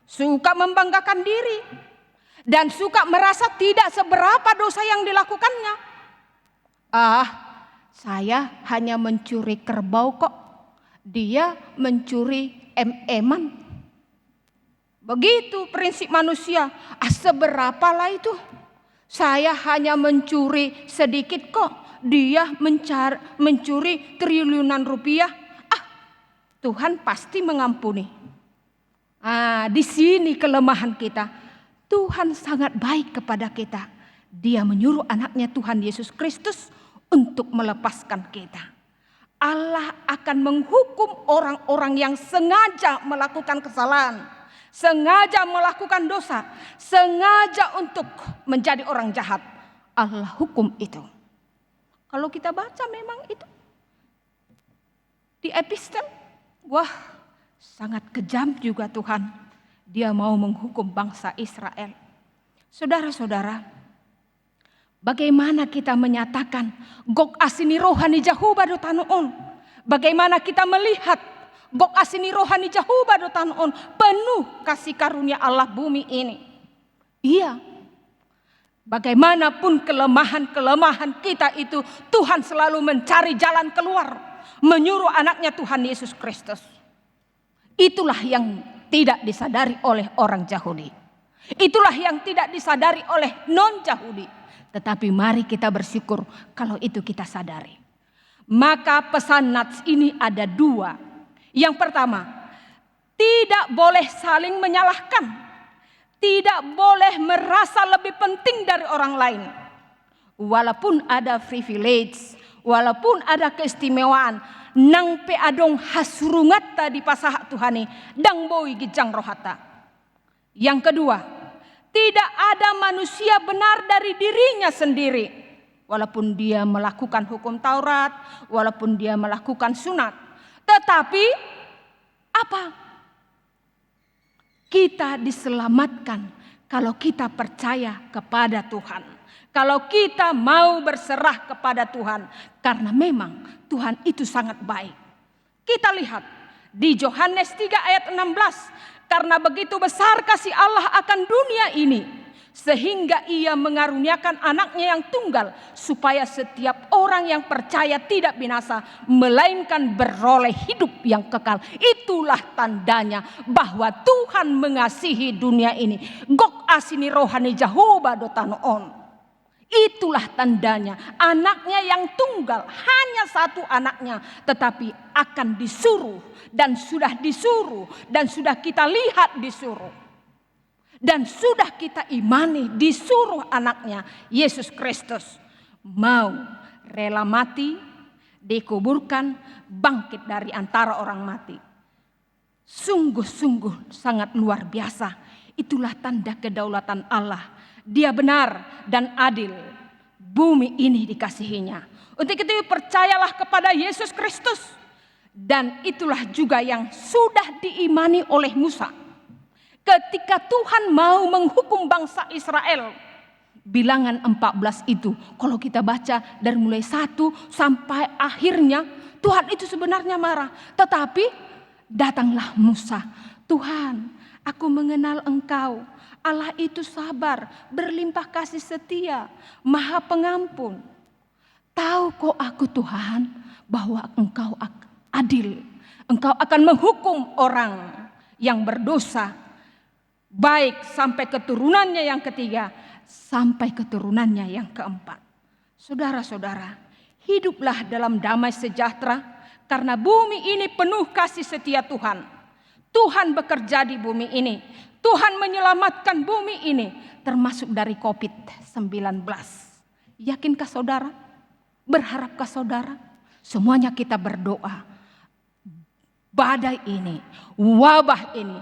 suka membanggakan diri, dan suka merasa tidak seberapa dosa yang dilakukannya. Saya hanya mencuri kerbau kok, dia mencuri em-eman. Begitu prinsip manusia. Seberapalah itu? Saya hanya mencuri sedikit kok, dia mencuri triliunan rupiah. Tuhan pasti mengampuni. Di sini kelemahan kita. Tuhan sangat baik kepada kita. Dia menyuruh anaknya Tuhan Yesus Kristus untuk melepaskan kita. Allah akan menghukum orang-orang yang sengaja melakukan kesalahan, sengaja melakukan dosa, sengaja untuk menjadi orang jahat. Allah hukum itu. Kalau kita baca memang itu di epistel, wah sangat kejam juga Tuhan. Dia mau menghukum bangsa Israel. Saudara-saudara, bagaimana kita menyatakan Gog asini rohani jahuba do tanuon? Bagaimana kita melihat Gog asini rohani jahuba do tanuon, penuh kasih karunia Allah bumi ini? Iya. Bagaimanapun kelemahan-kelemahan kita itu, Tuhan selalu mencari jalan keluar, menyuruh anaknya Tuhan Yesus Kristus. Itulah yang tidak disadari oleh orang Yahudi. Itulah yang tidak disadari oleh non-Yahudi. Tetapi mari kita bersyukur kalau itu kita sadari. Maka pesan Nats ini ada dua. Yang pertama, tidak boleh saling menyalahkan. Tidak boleh merasa lebih penting dari orang lain. Walaupun ada privilege, walaupun ada keistimewaan, nang pe adong hasurungata di pasahak Tuhani, dang boi gijang rohata. Yang kedua, Tidak ada manusia benar dari dirinya sendiri. Walaupun dia melakukan hukum Taurat, walaupun dia melakukan sunat. Tetapi apa? Kita diselamatkan kalau kita percaya kepada Tuhan. Kalau kita mau berserah kepada Tuhan. Karena memang Tuhan itu sangat baik. Kita lihat di Yohanes 3 ayat 16. Karena begitu besar kasih Allah akan dunia ini, sehingga ia mengaruniakan anaknya yang tunggal, supaya setiap orang yang percaya tidak binasa, melainkan beroleh hidup yang kekal. Itulah tandanya bahwa Tuhan mengasihi dunia ini. Gok asini rohani Jehovah dotanoon. Itulah tandanya, anaknya yang tunggal, hanya satu anaknya, tetapi akan disuruh dan sudah disuruh dan sudah kita lihat disuruh. Dan sudah kita imani disuruh anaknya Yesus Kristus mau rela mati, dikuburkan, bangkit dari antara orang mati. Sungguh-sungguh sangat luar biasa. Itulah tanda kedaulatan Allah. Dia benar dan adil. Bumi ini dikasihinya. Untuk itu percayalah kepada Yesus Kristus. Dan itulah juga yang sudah diimani oleh Musa. Ketika Tuhan mau menghukum bangsa Israel. Bilangan 14 itu. Kalau kita baca dari mulai 1 sampai akhirnya. Tuhan itu sebenarnya marah. Tetapi datanglah Musa. Tuhan, aku mengenal Engkau. Allah itu sabar, berlimpah kasih setia, maha pengampun. Tahu kok aku Tuhan bahwa Engkau adil. Engkau akan menghukum orang yang berdosa. Baik sampai keturunannya yang ketiga, sampai keturunannya yang keempat. Saudara-saudara, hiduplah dalam damai sejahtera karena bumi ini penuh kasih setia Tuhan. Tuhan bekerja di bumi ini. Tuhan menyelamatkan bumi ini termasuk dari COVID-19. Yakinkah saudara? Berharapkah saudara? Semuanya kita berdoa. Badai ini, wabah ini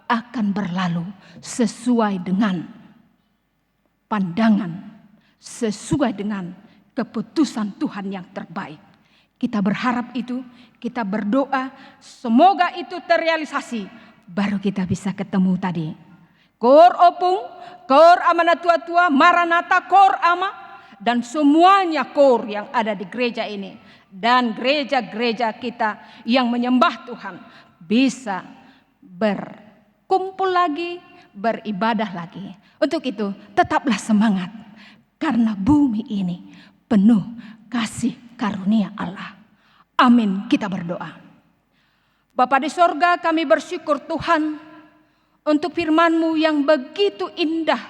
akan berlalu sesuai dengan pandangan, sesuai dengan keputusan Tuhan yang terbaik. Kita berharap itu, kita berdoa, semoga itu terrealisasi. Baru kita bisa ketemu tadi. Kor opung, kor amana tua-tua, maranata, kor ama. Dan semuanya kor yang ada di gereja ini. Dan gereja-gereja kita yang menyembah Tuhan. Bisa berkumpul lagi, beribadah lagi. Untuk itu tetaplah semangat. Karena bumi ini penuh kasih karunia Allah. Amin, kita berdoa. Bapa di sorga, kami bersyukur Tuhan untuk firman-Mu yang begitu indah,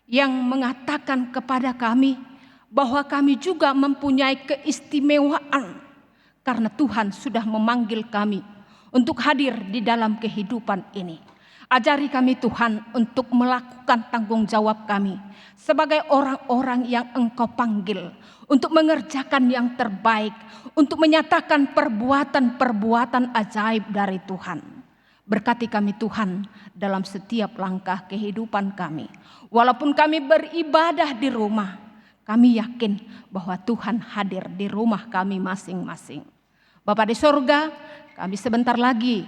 yang mengatakan kepada kami bahwa kami juga mempunyai keistimewaan karena Tuhan sudah memanggil kami untuk hadir di dalam kehidupan ini. Ajari kami Tuhan untuk melakukan tanggung jawab kami sebagai orang-orang yang Engkau panggil untuk mengerjakan yang terbaik, untuk menyatakan perbuatan-perbuatan ajaib dari Tuhan. Berkati kami Tuhan dalam setiap langkah kehidupan kami. Walaupun kami beribadah di rumah, kami yakin bahwa Tuhan hadir di rumah kami masing-masing. Bapa di sorga, kami sebentar lagi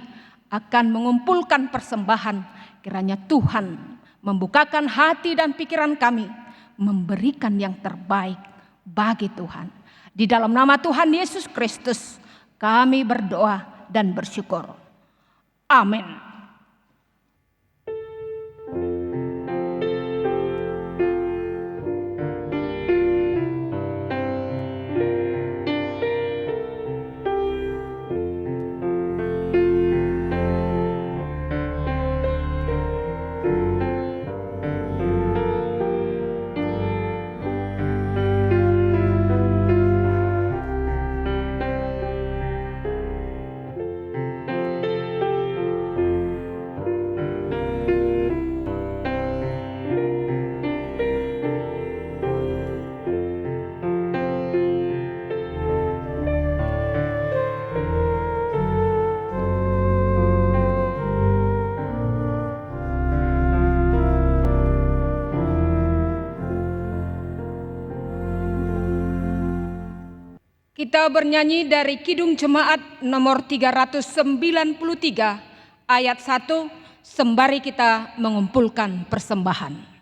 akan mengumpulkan persembahan. Kiranya Tuhan membukakan hati dan pikiran kami, memberikan yang terbaik bagi Tuhan. Di dalam nama Tuhan Yesus Kristus kami berdoa dan bersyukur. Amin. Kita bernyanyi dari Kidung Jemaat nomor 393 ayat 1 sembari kita mengumpulkan persembahan.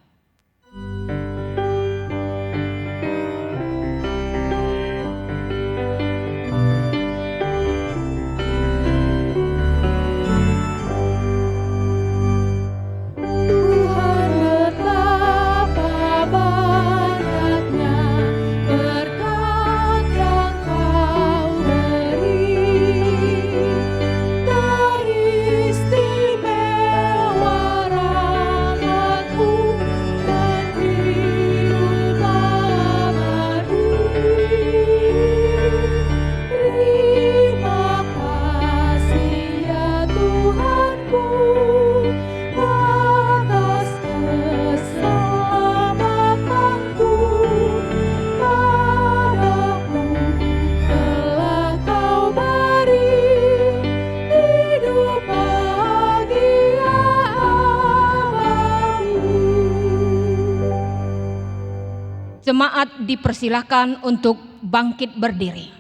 Jemaat dipersilakan untuk bangkit berdiri.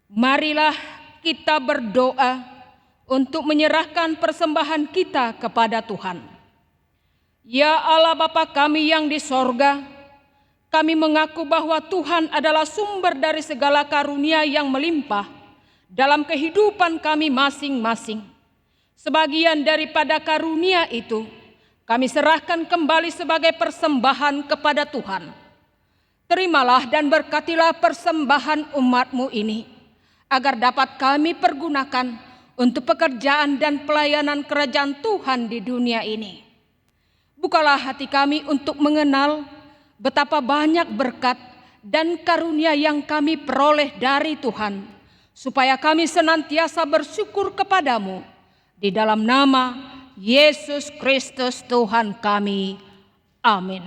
Marilah kita berdoa untuk menyerahkan persembahan kita kepada Tuhan. Ya Allah Bapa kami yang di sorga, kami mengaku bahwa Tuhan adalah sumber dari segala karunia yang melimpah dalam kehidupan kami masing-masing. Sebagian daripada karunia itu kami serahkan kembali sebagai persembahan kepada Tuhan. Terimalah dan berkatilah persembahan umat-Mu ini, agar dapat kami pergunakan untuk pekerjaan dan pelayanan kerajaan Tuhan di dunia ini. Bukalah hati kami untuk mengenal betapa banyak berkat dan karunia yang kami peroleh dari Tuhan, supaya kami senantiasa bersyukur kepadamu. Di dalam nama Yesus Kristus Tuhan kami. Amin.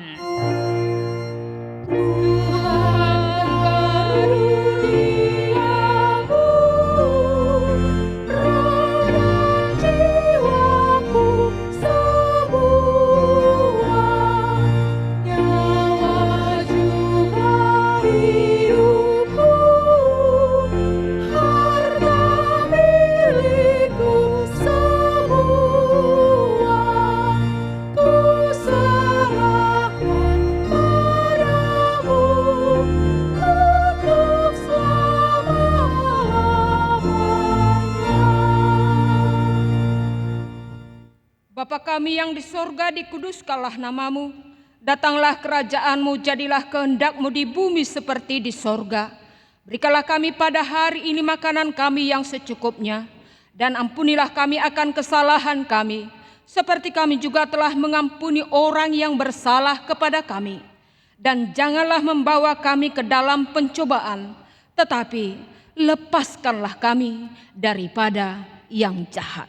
Bapa kami yang di sorga, dikuduskanlah namamu, datanglah kerajaan-Mu, jadilah kehendak-Mu di bumi seperti di sorga. Berikanlah kami pada hari ini makanan kami yang secukupnya, dan ampunilah kami akan kesalahan kami, seperti kami juga telah mengampuni orang yang bersalah kepada kami. Dan janganlah membawa kami ke dalam pencobaan, tetapi lepaskanlah kami daripada yang jahat.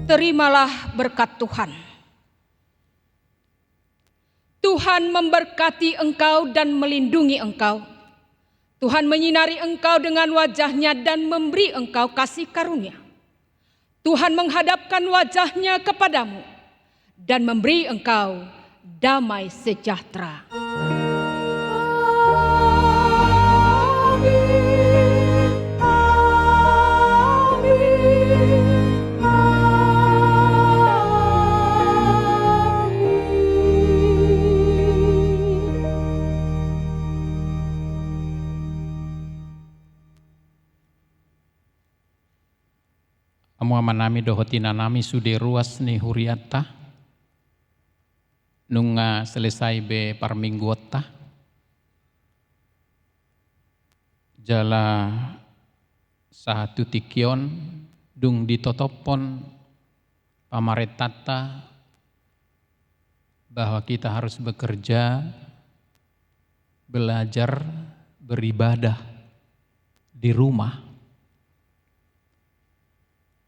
Terimalah berkat Tuhan. Tuhan memberkati engkau dan melindungi engkau. Tuhan menyinari engkau dengan wajah-Nya dan memberi engkau kasih karunia. Tuhan menghadapkan wajah-Nya kepadamu dan memberi engkau damai sejahtera. Amu amanami dohotina nami sude ruas ni huriata nunga selesai be parmingguota jala satu tikion dung ditotopon pamaretata bahwa kita harus bekerja, belajar, beribadah di rumah.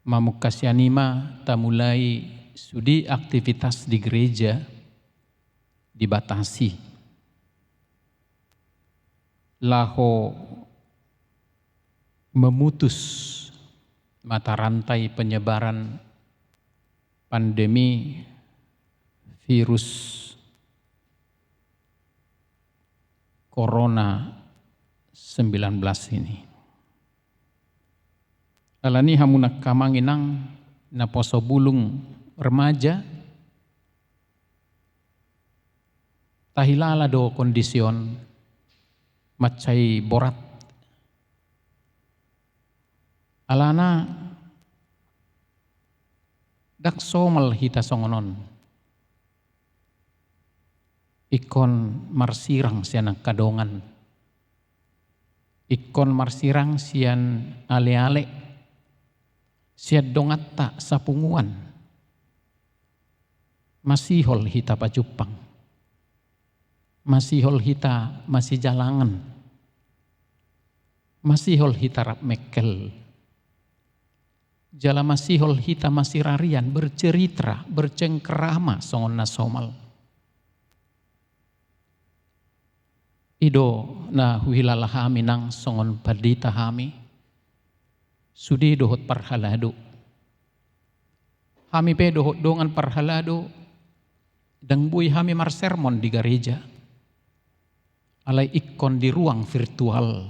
Mamukasyanima tamulai sudi aktivitas di gereja dibatasi. Laho memutus mata rantai penyebaran pandemi virus Corona 19 ini. Alani hamunak kamanginang na poso bulung remaja tahilala do kondisyon macai borat alana daksomal hita songonon ikon marsirang sian kadongan ikon marsirang sian ale-ale siad dongatta sapunguan masihol hita pacupang masihol hita masih jalangan masihol hita rap mekel jala masihol hita masih rarian bercerita bercengkerama songon nasomal ido na huhilala hami nang songon padita hami sudi dohot parhalado. Hami pe dohot dongan parhalado dang bui hami marsermon di gereja. Alai ikon di ruang virtual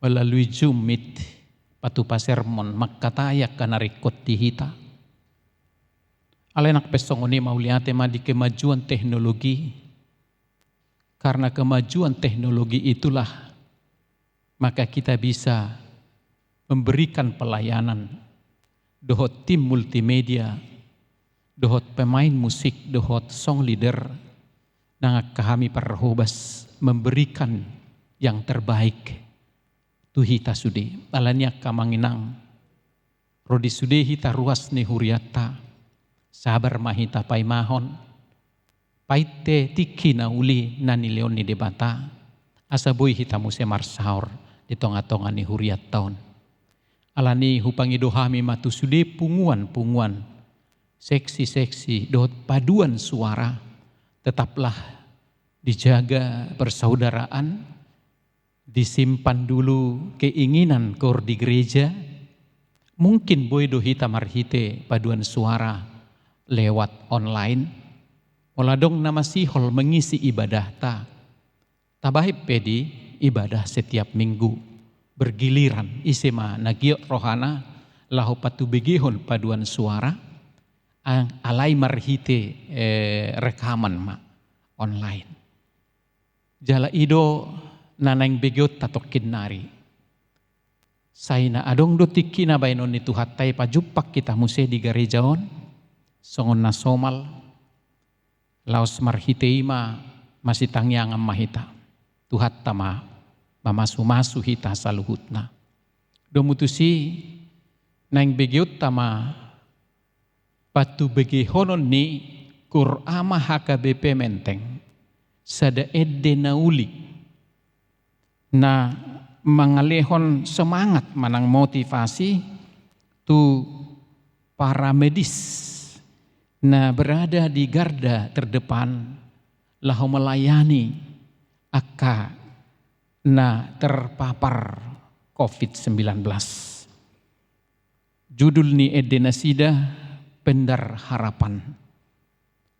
melalui Zoom Meet patu pasermon makataya kanarikot di hita. Alai nak pesongoni mauliate ma di kemajuan teknologi. Karena kemajuan teknologi itulah maka kita bisa memberikan pelayanan dohot tim multimedia, dohot pemain musik, dohot song leader, nangak kami parhobas memberikan yang terbaik tu hita sudi. Alanya kamanginang, rodi sudi hita ruas ni huriata, sabar mahita paimahon, paite tiki na uli nani leon ni debata, asaboy hita muse marsaur di tonga-tonga ni huriat taon. Alani hupangi dohami matu sudi punguan-punguan, seksi-seksi, dohot paduan suara, tetaplah dijaga persaudaraan, disimpan dulu keinginan kor di gereja, mungkin boy dohita marhite paduan suara lewat online, oladong nama sihol mengisi ibadah tabahip pedi ibadah setiap minggu. Bergiliran isema nagiot rohana lahu patu begihon paduan suara ang alai marhite rekaman ma online jala ido nanang begiot tatokin nari saina adong do tiki na bainon ni tuhatay pajupak kita muse di garejaon songon na somal laos marhite ima masih tangyang mahita tuhat tama mamasu-masu hita saluhutna. Domutusi nang begiut tama patu begihonon ni kurama HKBP menteng sada edde nauli na mangalehon semangat manang motivasi tu para medis na berada di garda terdepan lahu melayani aka na terpapar COVID-19. Judul ni Edena Sida Pendar Harapan.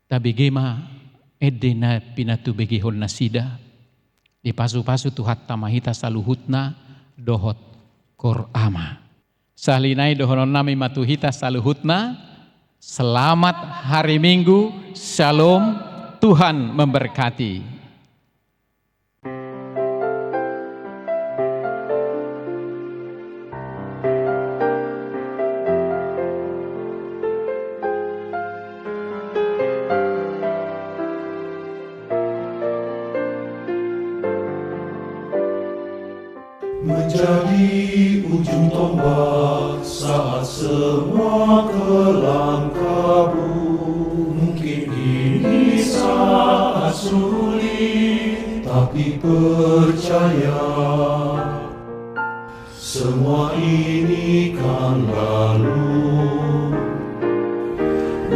Tabigema Edena pinatu begihon nasida. Di pasu-pasu tuhat tamahita saluhutna dohot korama. Salinai dohonon nami matuhita saluhutna. Selamat hari Minggu. Shalom. Tuhan memberkati. menjadi ujung tombak saat semua kelam kabur. Mungkin ini saat sulit, tapi percaya semua ini kan lalu.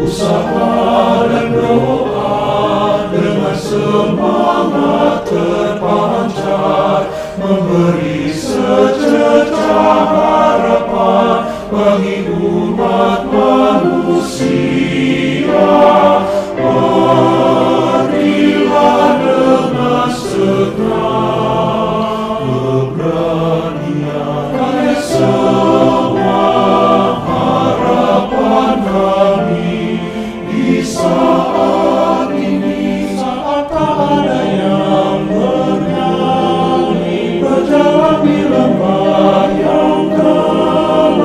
Usaha dan doa dengan semangat terpancar, memberi secercah harapan bagi umat manusia. Pergilah dengan segenap keberanian, kaya semua harapan kami di saat ini, saat tak ada yang bernyanyi, berjalan di lembah yang gelap.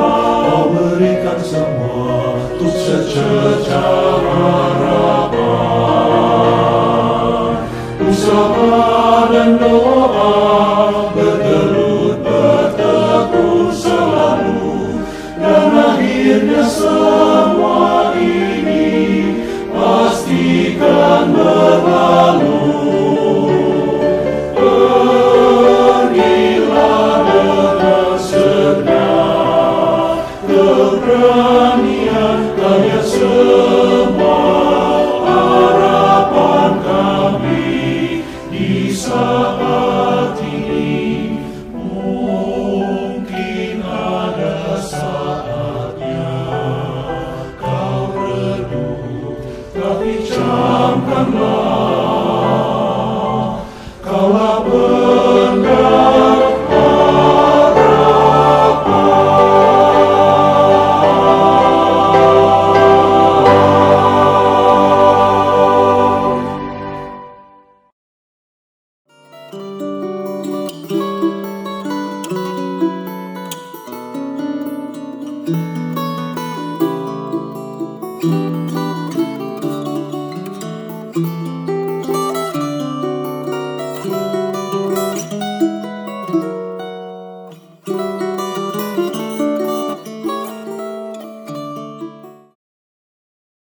Kau berikan semua untuk secercah harapan. Usaha dan doa bergelut bertekun selalu, dan akhirnya semua ini pastikan berlalu. Pergilah dengan segenap keberanian, kaya semua harapan kami di saat ini. Mungkin ada saatnya kau redup, tapi camkanlah, kaulah benar harapan.